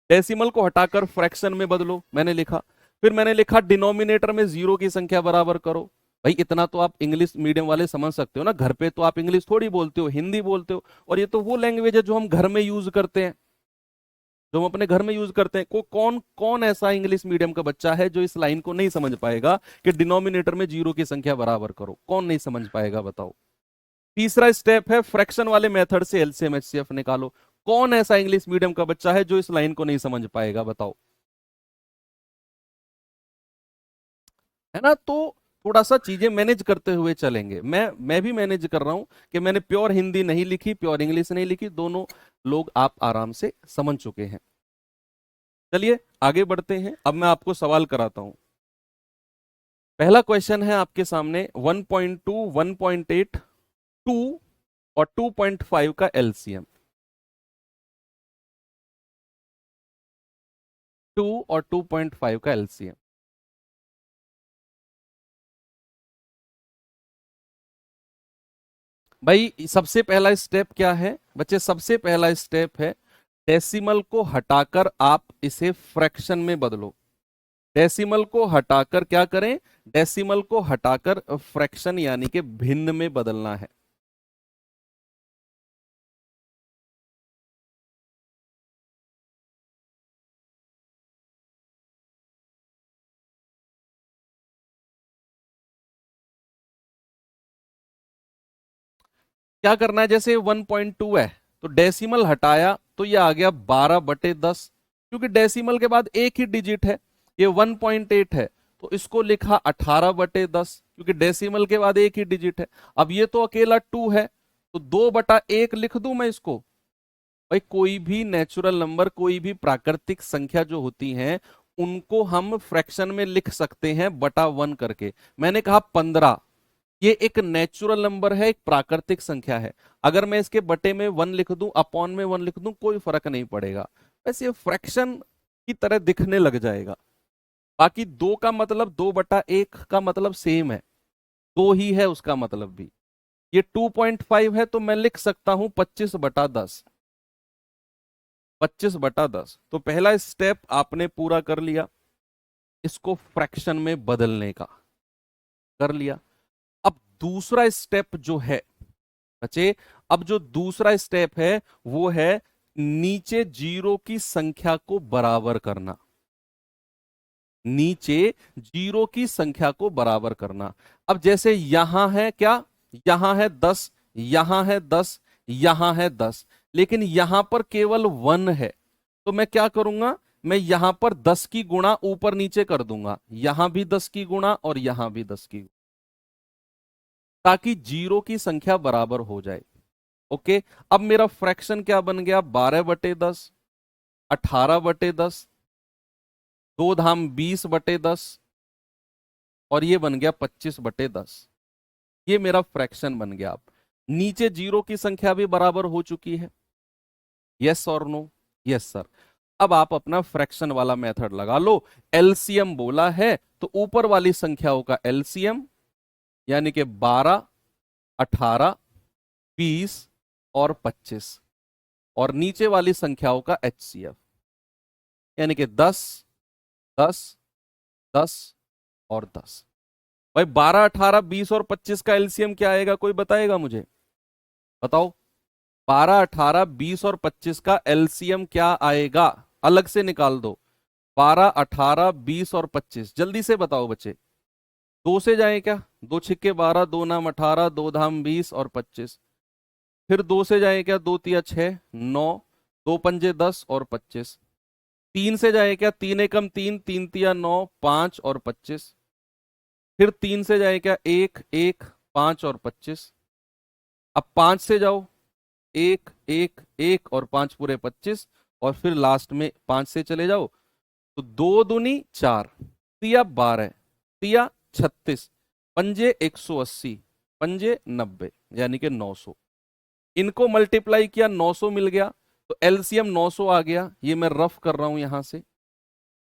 डेसिमल को हटाकर फ्रैक्शन में बदलो, मैंने लिखा। फिर मैंने लिखा डिनोमिनेटर में जीरो की संख्या बराबर करो। भाई इतना तो आप इंग्लिश मीडियम वाले समझ सकते हो ना, घर पे तो आप इंग्लिश थोड़ी बोलते हो, हिंदी बोलते हो, और ये तो वो लैंग्वेज है जो हम घर में यूज करते हैं, जो हम अपने घर में यूज करते हैं। कौन कौन ऐसा इंग्लिश मीडियम का बच्चा है जो इस लाइन को नहीं समझ पाएगा कि डिनोमिनेटर में जीरो की संख्या बराबर करो? कौन नहीं समझ पाएगा बताओ। तीसरा स्टेप है फ्रैक्शन वाले मेथड से एलसीएम एचसीएफ निकालो। कौन ऐसा इंग्लिश मीडियम का बच्चा है जो इस लाइन को नहीं समझ पाएगा बताओ, है ना? तो थोड़ा सा चीजें मैनेज करते हुए चलेंगे। मैं भी मैनेज कर रहा हूं कि मैंने प्योर हिंदी नहीं लिखी, प्योर इंग्लिश नहीं लिखी, दोनों लोग आप आराम से समझ चुके हैं। चलिए आगे बढ़ते हैं। अब मैं आपको सवाल कराता हूं। पहला क्वेश्चन है आपके सामने 1.2, 1.8, 2 और 2.5 का एलसीएम। 2 और 2.5 का एलसीएम। भाई सबसे पहला स्टेप क्या है बच्चे? सबसे पहला स्टेप है डेसिमल को हटाकर आप इसे फ्रैक्शन में बदलो। डेसिमल को हटाकर क्या करें? डेसिमल को हटाकर फ्रैक्शन यानी कि भिन्न में बदलना है। क्या करना है? जैसे 1.2 है तो डेसिमल हटाया तो ये आ गया 12/10, क्योंकि डेसिमल के बाद एक ही डिजिट है। ये 1.8 है तो इसको लिखा 18/10, क्योंकि डेसिमल के बाद एक ही डिजिट है। अब ये तो अकेला 2 है तो 2/1 लिख दूं मैं इसको। भाई कोई भी नेचुरल नंबर, कोई भी प्राकृतिक संख्या जो होती हैं उनको हम फ्रैक्शन में लिख सकते हैं बटा 1 करके। मैंने कहा 15, ये एक नेचुरल नंबर है, एक प्राकृतिक संख्या है। अगर मैं इसके बटे में 1 लिख दूं, अपॉन में 1 लिख दूं, कोई फर्क नहीं पड़ेगा, वैसे ये फ्रैक्शन की तरह दिखने लग जाएगा। बाकी 2 का मतलब 2/1 का मतलब सेम है, 2 ही है उसका मतलब भी। ये 2.5 है तो मैं लिख सकता हूं 25/10। 25/10। तो पहला स्टेप आपने पूरा कर लिया, इसको फ्रैक्शन में बदलने का कर लिया। अब दूसरा स्टेप जो है बच्चे, अब जो दूसरा स्टेप है वो है नीचे जीरो की संख्या को बराबर करना। नीचे जीरो की संख्या को बराबर करना। अब जैसे यहां है क्या? यहां है 10, यहां है 10, यहां है 10, लेकिन यहां पर केवल 1 है। तो मैं क्या करूंगा? मैं यहां पर 10 की गुणा ऊपर नीचे कर दूंगा, यहां भी 10 की गुणा और यहां भी 10 की, ताकि जीरो की संख्या बराबर हो जाए। ओके, अब मेरा फ्रैक्शन क्या बन गया? 12/10, 18/10, 2 धाम 20/10, और ये बन गया 25/10। ये मेरा फ्रैक्शन बन गया। अब नीचे जीरो की संख्या भी बराबर हो चुकी है। यस और नो? Yes sir. अब आप अपना फ्रैक्शन वाला मेथड लगा लो। एलसीएम बोला है तो ऊपर वाली संख्याओं का एलसीएम यानी कि 12, 18, 20 और 25, और नीचे वाली संख्याओं का एचसीएफ यानी कि 10, 10, 10 और 10। भाई 12, 18, 20 और 25 का एलसीएम क्या आएगा? कोई बताएगा मुझे? बताओ। 12, 18, 20 और 25 का एलसीएम क्या आएगा? अलग से निकाल दो। 12, 18, 20 और 25, जल्दी से बताओ बच्चे। दो से जाए क्या? 2 × 6 = 12, 2 × 9 = 18, 2 धाम 20 और 25। फिर दो से जाए क्या? 2 × 3 = 6, 9, 2 × 5 = 10 और 25। तीन से जाए क्या? 3 × 1 = 3, 3 × 3 = 9, 5 और 25। फिर तीन से जाए क्या? 1, 1, 5 और 25। अब 5 से जाओ, 1, 1, 1 और 5 पूरे 25, और फिर लास्ट में 5 से चले जाओ तो 2 दूनी 4, तिया 12, तिया 36, पंजे 180, पंजे 90, यानी कि 900। इनको मल्टीप्लाई किया, 900 मिल गया, तो एलसीएम 900 आ गया। ये मैं रफ कर रहा हूं यहां से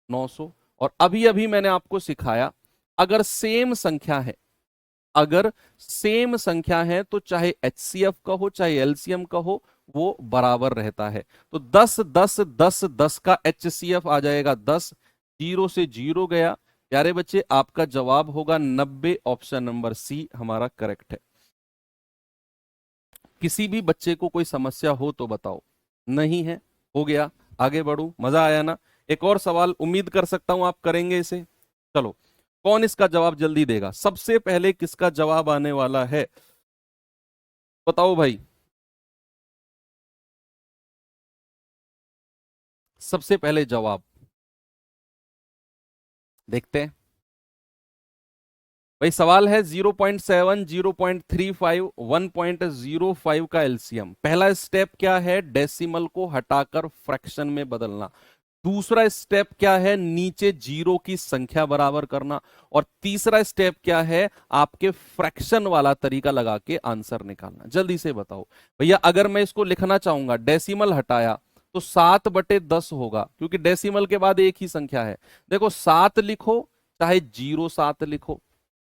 900। और अभी अभी मैंने आपको सिखाया, अगर सेम संख्या है, अगर सेम संख्या है तो चाहे एचसीएफ का हो चाहे एलसीएम का हो, वो बराबर रहता है। तो 10 10 10 10 का एचसीएफ आ जाएगा 10, जीरो से जीरो गया। प्यारे बच्चे, आपका जवाब होगा 90। ऑप्शन नंबर सी हमारा करेक्ट है। किसी भी बच्चे को कोई समस्या हो तो बताओ। नहीं है, हो गया, आगे बढ़ू। मजा आया ना? एक और सवाल उम्मीद कर सकता हूं आप करेंगे इसे। चलो, कौन इसका जवाब जल्दी देगा? सबसे पहले किसका जवाब आने वाला है, बताओ भाई। सबसे पहले जवाब देखते हैं भाई। सवाल है 0.7, 0.35, 1.05 का एलसीएम। पहला स्टेप क्या है? डेसिमल को हटाकर फ्रैक्शन में बदलना। दूसरा स्टेप क्या है? नीचे जीरो की संख्या बराबर करना। और तीसरा स्टेप क्या है? आपके फ्रैक्शन वाला तरीका लगा के आंसर निकालना। जल्दी से बताओ भैया। अगर मैं इसको लिखना चाहूंगा, डेसिमल हटाया तो 7/10 होगा, क्योंकि डेसिमल के बाद एक ही संख्या है। देखो, 7 लिखो चाहे 07 लिखो,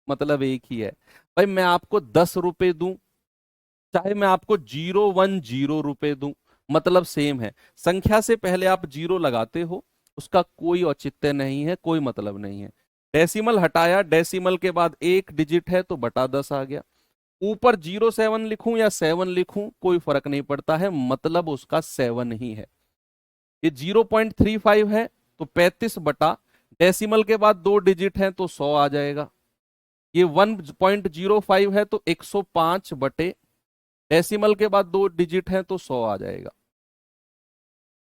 मतलब एक ही है। भाई मैं आपको 10 रुपए दूं चाहे मैं आपको 010 रुपए दूं, मतलब सेम है। संख्या से पहले आप जीरो लगाते हो, उसका कोई औचित्य नहीं है, कोई मतलब नहीं है। डेसिमल हटाया, डेसिमल के बाद एक डिजिट है तो बटा 10 आ गया। ऊपर 07 लिखूं या 7 लिखूं कोई फर्क नहीं पड़ता है, मतलब उसका 7 ही है। ये 0.35 है तो 35 बटा, डेसिमल के बाद दो डिजिट है तो 100 आ जाएगा। ये 1.05 है तो 105/, डेसिमल के बाद दो डिजिट है तो 100 आ जाएगा।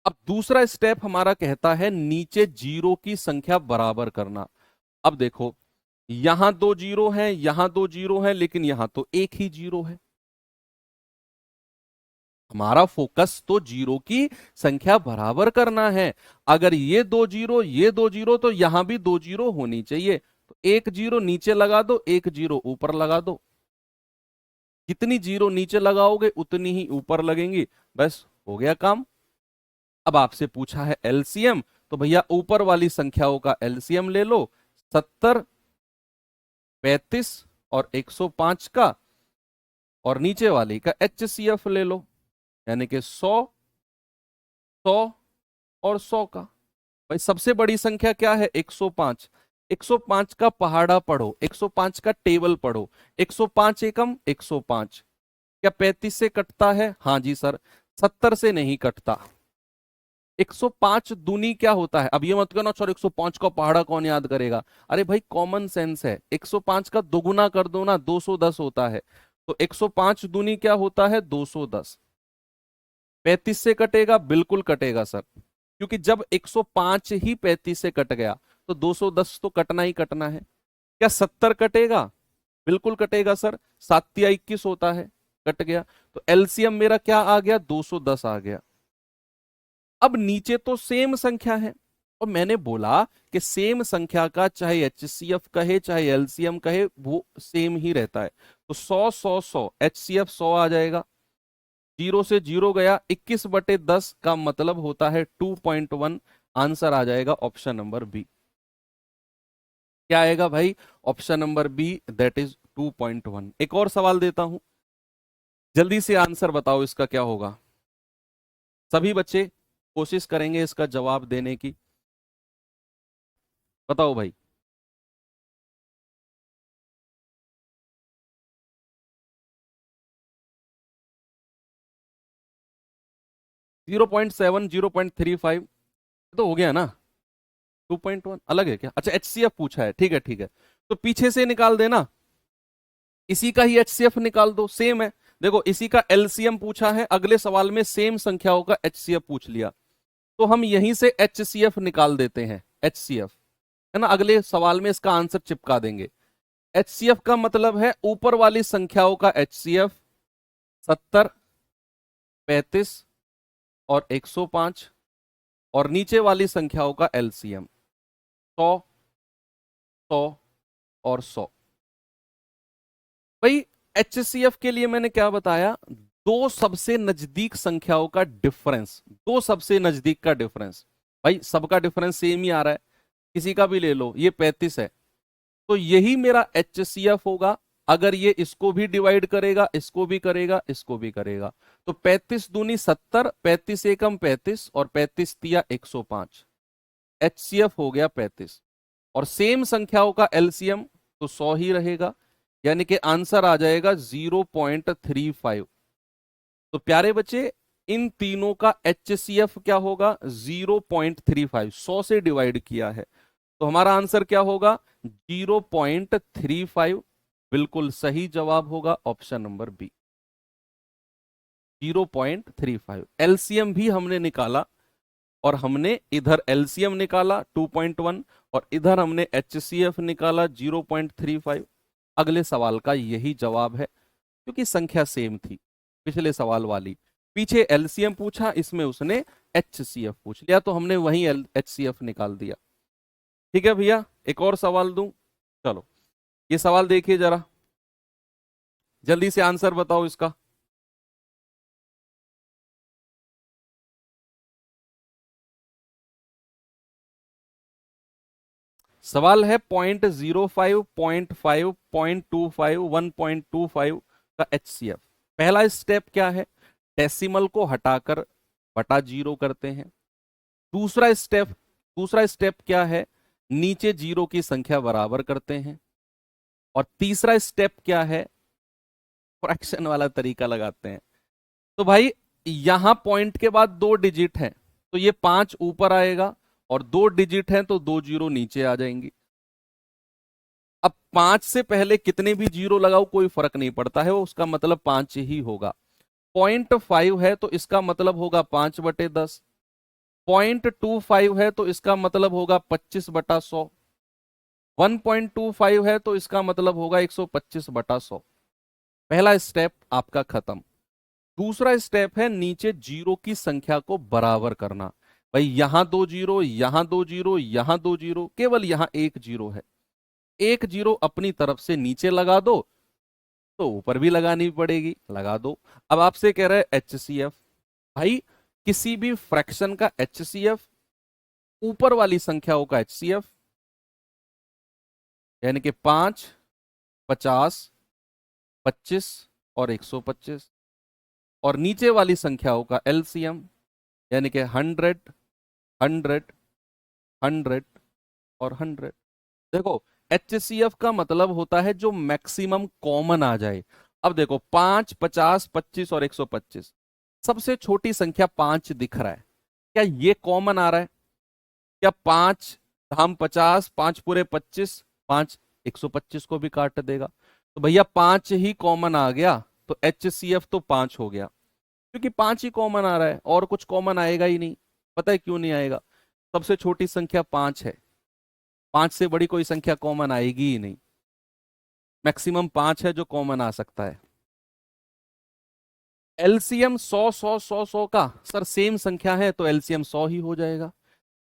अब दूसरा स्टेप हमारा कहता है नीचे जीरो की संख्या बराबर करना। अब देखो, यहां दो जीरो हैं, यहां दो जीरो हैं, लेकिन यहां तो एक ही जीरो है। हमारा फोकस तो जीरो की संख्या बराबर करना है। अगर ये दो जीरो, ये दो जीरो, तो यहां भी दो जीरो होनी चाहिए। तो एक जीरो नीचे लगा दो, एक जीरो ऊपर लगा दो। जितनी जीरो नीचे लगाओगे उतनी ही ऊपर लगेंगी। बस हो गया काम। अब आपसे पूछा है एलसीएम, तो भैया ऊपर वाली संख्याओं का एलसीएम ले लो, 70, 35 और 105 का, और नीचे वाली का एचसीएफ ले लो, यानी कि 100, 100 और 100 का। भाई सबसे बड़ी संख्या क्या है? 105। 105 का पहाड़ा पढ़ो, 105 का टेबल पढ़ो। 105 एकम 105। क्या 35 से कटता है? हाँ जी सर। 70 से नहीं कटता। 105 दूनी क्या होता है? अब ये मत कहना सर 105 का पहाड़ा कौन याद करेगा। अरे भाई कॉमन सेंस है, 105 का दोगुना कर दो ना, 210 होता है। तो 105 दूनी क्या होता है? 210। 35 से कटेगा? बिल्कुल कटेगा सर, क्योंकि जब 105 ही 35 से कट गया तो 210 तो कटना ही कटना है। क्या 70 कटेगा? बिल्कुल कटेगा सर, 7 या 21 होता है, कट गया। तो एलसीएम मेरा क्या आ गया? 210 आ गया। अब नीचे तो सेम संख्या है, और मैंने बोला कि सेम संख्या का चाहे एचसीएफ कहे चाहे एलसीएम कहे, वो सेम ही रहता है। तो 100 100 100, एचसीएफ 100 आ जाएगा। जीरो से जीरो गया, 21/10 का मतलब होता है 2.1। आंसर आ जाएगा ऑप्शन नंबर बी। क्या आएगा भाई? Option number B, that is 2.1। एक और सवाल देता हूं, जल्दी से आंसर बताओ इसका क्या होगा। सभी बच्चे कोशिश करेंगे इसका जवाब देने की। बताओ भाई। 0.7, 0.35 तो हो गया ना। 2.1 अलग है क्या? अच्छा, एचसीएफ पूछा है, ठीक है ठीक है। तो पीछे से निकाल देना, इसी का ही एचसीएफ निकाल दो, सेम है। देखो, इसी का एलसीएम पूछा है, अगले सवाल में सेम संख्याओं का एचसीएफ पूछ लिया, तो हम यहीं से एचसीएफ निकाल देते हैं। एचसीएफ है ना, अगले सवाल में इसका आंसर चिपका देंगे। एचसीएफ का मतलब है ऊपर वाली संख्याओं का एचसीएफ 70, 35 और 105, और नीचे वाली संख्याओं का एलसीएम 100, 100 और 100। भाई HCF के लिए मैंने क्या बताया, दो सबसे नजदीक संख्याओं का डिफरेंस, दो सबसे नजदीक का डिफरेंस। भाई सबका डिफरेंस सेम ही आ रहा है, किसी का भी ले लो, ये 35 है, तो यही मेरा HCF होगा। अगर ये इसको भी डिवाइड करेगा, इसको भी करेगा, इसको भी करेगा, तो 35 दूनी 70, 35 एकम 35 और 35 तिया 105, HCF हो गया 35। और सेम संख्याओं का LCM तो 100 ही रहेगा, यानी कि आंसर आ जाएगा 0.35। तो प्यारे बच्चे, इन तीनों का HCF क्या होगा, 0.35, 100 से डिवाइड किया है, तो हमारा आंसर क्या होगा, 0.35। बिल्कुल सही जवाब होगा ऑप्शन नंबर बी, 0.35। एलसीएम भी हमने निकाला, और हमने इधर एलसीएम निकाला 2.1 और इधर हमने HCF निकाला 0.35। अगले सवाल का यही जवाब है, क्योंकि संख्या सेम थी पिछले सवाल वाली। पीछे एलसीएम पूछा, इसमें उसने HCF पूछ लिया, तो हमने वही HCF निकाल दिया। ठीक है भैया, एक और सवाल दूं, चलो ये सवाल देखिए जरा, जल्दी से आंसर बताओ इसका। सवाल है 0.05, 0.5, 0.25, 1.25 का HCF। पहला स्टेप क्या है, डेसिमल को हटाकर बटा 0 करते हैं। दूसरा स्टेप क्या है, नीचे 0 की संख्या बराबर करते हैं। और तीसरा स्टेप क्या है, फ्रैक्शन वाला तरीका लगाते हैं। तो भाई यहां पॉइंट के बाद 2 डिजिट है, तो ये 5 ऊपर आएगा, और 2 डिजिट है तो 2 जीरो नीचे आ जाएंगी। अब 5 से पहले कितने भी जीरो लगाओ कोई फर्क नहीं पड़ता है, वो उसका मतलब 5 ही होगा। 0.5 है तो इसका मतलब होगा 5/10। 0.25 है तो इसका मतलब होगा 25/100। 1.25 है तो इसका मतलब होगा 125/100। पहला स्टेप आपका खत्म। दूसरा स्टेप है नीचे जीरो की संख्या को बराबर करना। भाई यहां 2 जीरो, यहां 2 जीरो, यहां 2 जीरो, केवल यहां 1 जीरो है। 1 जीरो अपनी तरफ से नीचे लगा दो, तो ऊपर भी लगानी पड़ेगी, लगा दो। अब आपसे कह रहे हैं HCF। भाई किसी भी फ्रैक्शन का HCF ऊपर वाली संख्याओं का HCF, यानी कि 5, 50, 25 और 125, और नीचे वाली संख्याओं का LCM, यानी कि 100, 100, 100 और 100। देखो HCF का मतलब होता है जो मैक्सिमम कॉमन आ जाए। अब देखो 5, 50, 25 और 125, सबसे छोटी संख्या 5 दिख रहा है, क्या ये कॉमन आ रहा है? क्या 5 धाम 50, 5 पूरे 25, 5 125 को भी काट देगा, तो भैया 5 ही कॉमन आ गया, तो HCF तो 5 हो गया, क्योंकि 5 ही कॉमन आ रहा है, और कुछ कॉमन आएगा ही नहीं। पता है क्यों नहीं आएगा? सबसे छोटी संख्या 5 है, 5 से बड़ी कोई संख्या कॉमन आएगी ही नहीं। मैक्सिमम 5 है जो कॉमन आ सकता है। एलसीएम 100, 100, 100, 100 का सर सेम संख्या है, तो एलसीएम 100 ही हो जाएगा।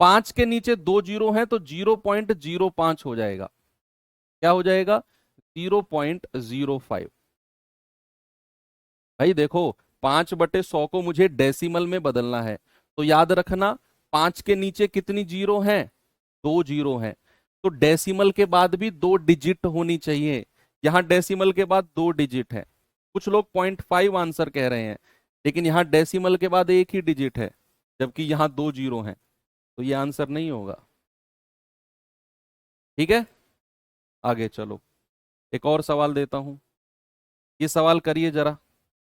5 के नीचे 2 जीरो हैं तो 0.05 हो जाएगा। क्या हो जाएगा? 0.05। भाई देखो 5/100 को मुझे डेसिमल में बदलना है, तो याद रखना 5 के नीचे कितनी जीरो हैं? 2 जीरो हैं, तो डेसिमल के बाद भी 2 डिजिट होनी चाहिए। यहां डेसिमल के बाद 2 डिजिट है। कुछ लोग 0.5 आंसर कह रहे हैं, लेकिन यहां डेसिमल के बाद एक ही डिजिट है, जबकि यहां 2 जीरो हैं, तो ये आंसर नहीं होगा। ठीक है, आगे चलो, एक और सवाल देता हूं। ये सवाल करिए जरा,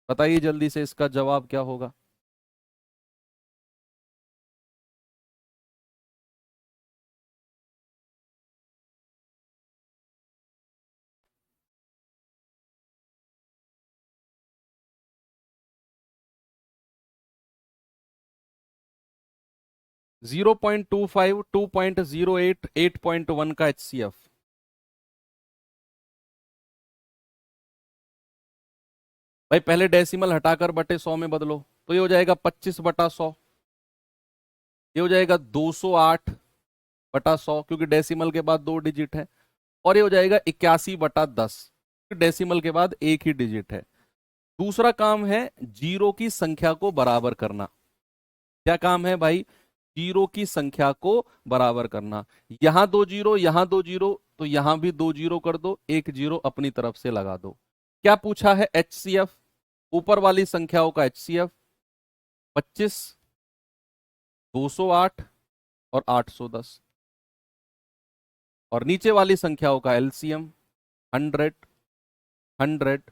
बताइए जल्दी से इसका जवाब क्या होगा। 0.25, 2.08, 8.1 का HCF। भाई पहले डेसिमल हटाकर बटे 100 में बदलो, तो ये हो जाएगा 25/100। ये हो जाएगा 208/100, क्योंकि डेसिमल के बाद 2 डिजिट है। और ये हो जाएगा 81/10। डेसिमल के बाद एक ही डिजिट है। दूसरा काम है जीरो की संख्या को बराबर करना। क्या काम है भाई? जीरो की संख्या को बराबर करना। यहां 2 जीरो, यहां 2 जीरो, तो यहां भी 2 जीरो कर दो, एक जीरो अपनी तरफ से लगा दो। क्या पूछा है? HCF। ऊपर वाली संख्याओं का HCF 25, 208 और 810, और नीचे वाली संख्याओं का LCM 100, 100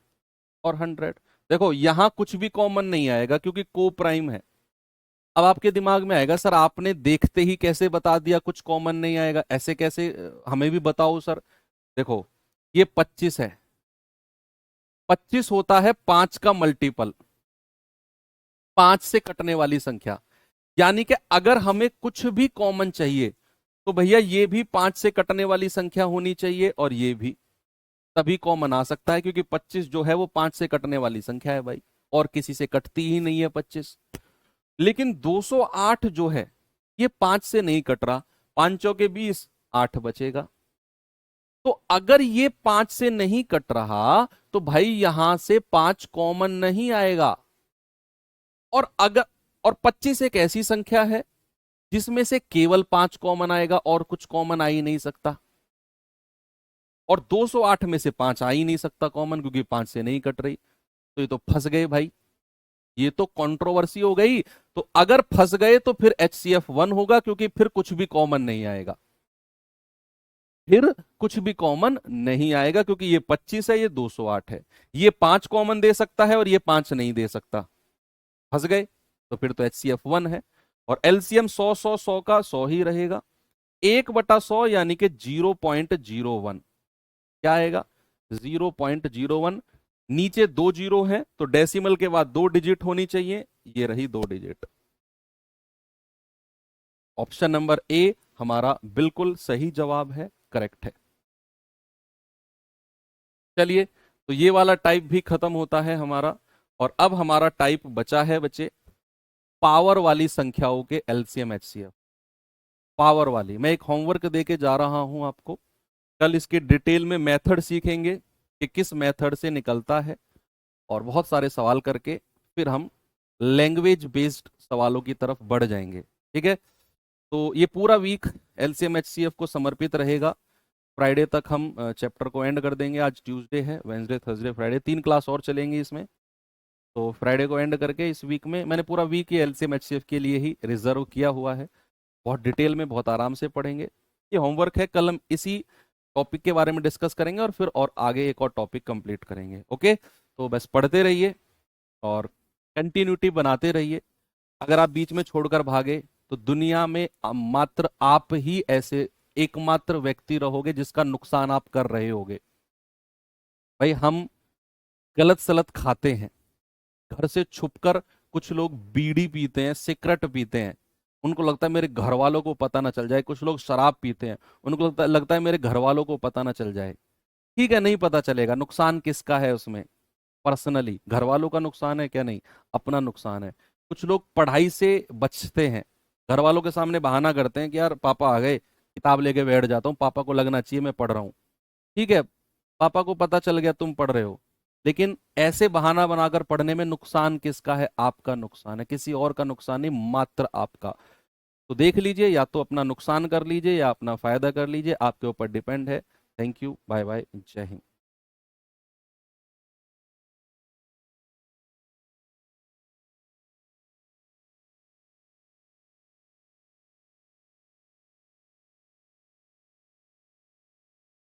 और 100। देखो यहां कुछ भी कॉमन नहीं आएगा क्योंकि को प्राइम है। अब आपके दिमाग में आएगा सर आपने देखते ही कैसे बता दिया कुछ कॉमन नहीं आएगा, ऐसे कैसे? हमें भी बताओ सर। देखो ये 25 है, 25 होता है 5 का मल्टीपल, 5 से कटने वाली संख्या। यानी कि अगर हमें कुछ भी कॉमन चाहिए तो भैया ये भी 5 से कटने वाली संख्या होनी चाहिए और ये भी, तभी कॉमन आ सकता है, क्योंकि 25 जो है वो 5 से कटने वाली संख्या है भाई, और किसी से कटती ही नहीं है 25। लेकिन 208 जो है ये 5 से नहीं कट रहा, 5 चौके 20, 8 बचेगा। तो अगर ये 5 से नहीं कट रहा तो भाई यहां से 5 कॉमन नहीं आएगा। और अगर, और 25 एक ऐसी संख्या है जिसमें से केवल 5 कॉमन आएगा और कुछ कॉमन आ ही नहीं सकता। और 208 में से 5 आ ही नहीं सकता कॉमन, क्योंकि 5 से नहीं कट रही। तो ये तो फंस गए भाई, ये तो कंट्रोवर्सी हो गई। तो अगर फंस गए तो फिर HCF 1 होगा, क्योंकि फिर कुछ भी कॉमन नहीं आएगा, फिर कुछ भी कॉमन नहीं आएगा, क्योंकि ये 25 है, ये 208 है। ये 5 कॉमन दे सकता है और ये 5 नहीं दे सकता। फंस गए, तो फिर तो HCF 1 है। और LCM 100 100 100 का 100 ही रहेगा। 1/100 यानी कि 0.01। क्या आएगा? 0.01। नीचे 2 जीरो है तो डेसिमल के बाद 2 डिजिट होनी चाहिए, ये रही 2 डिजिट। ऑप्शन नंबर ए हमारा बिल्कुल सही जवाब है, करेक्ट है। चलिए, तो ये वाला टाइप भी खत्म होता है हमारा। और अब हमारा टाइप बचा है बच्चे पावर वाली संख्याओं के LCM HCF। पावर वाली मैं एक होमवर्क देके जा रहा हूं आपको। कल इसके डिटेल में मेथड सीखेंगे कि किस मेथड से निकलता है, और बहुत सारे सवाल करके फिर हम लैंग्वेज बेस्ड सवालों की तरफ बढ़ जाएंगे। ठीक है, तो ये पूरा वीक LCM HCF को समर्पित रहेगा। फ्राइडे तक हम चैप्टर को एंड कर देंगे। आज ट्यूसडे है, वेंसडे थर्सडे फ्राइडे 3 क्लास और चलेंगी इसमें। तो फ्राइडे को एंड करके इस वीक में मैंने पूरा वीक ये LCM HCF के लिए ही रिजर्व किया हुआ है। बहुत डिटेल में बहुत आराम से पढ़ेंगे। ये होमवर्क है, कल हम इसी टॉपिक के बारे में डिस्कस करेंगे और फिर और आगे एक और टॉपिक कंप्लीट करेंगे। ओके, तो बस पढ़ते रहिए और कंटिन्यूटी बनाते रहिए। अगर आप बीच में छोड़कर भागे तो दुनिया में मात्र आप ही ऐसे एकमात्र व्यक्ति रहोगे जिसका नुकसान आप कर रहे होगे। भाई हम गलत सलत खाते हैं, घर से छुपकर कुछ लोग बीड़ी पीते हैं, सिगरेट पीते हैं, उनको लगता है मेरे घर वालों को पता ना चल जाए। कुछ लोग शराब पीते हैं, उनको लगता है मेरे घर वालों को पता ना चल जाए। ठीक है, नहीं पता चलेगा। नुकसान किसका है उसमें? पर्सनली घर वालों का नुकसान है क्या? नहीं, अपना नुकसान है। कुछ लोग पढ़ाई से बचते हैं, घर वालों के सामने बहाना करते हैं कि यार पापा आ गए, किताब लेके बैठ जाता हूँ, पापा को लगना चाहिए मैं पढ़ रहा हूँ। ठीक है, पापा को पता चल गया तुम पढ़ रहे हो, लेकिन ऐसे बहाना बनाकर पढ़ने में नुकसान किसका है? आपका नुकसान है, किसी और का नुकसान नहीं, मात्र आपका। तो देख लीजिए, या तो अपना नुकसान कर लीजिए या अपना फायदा कर लीजिए, आपके ऊपर डिपेंड है। थैंक यू, बाय बाय, जय हिंद।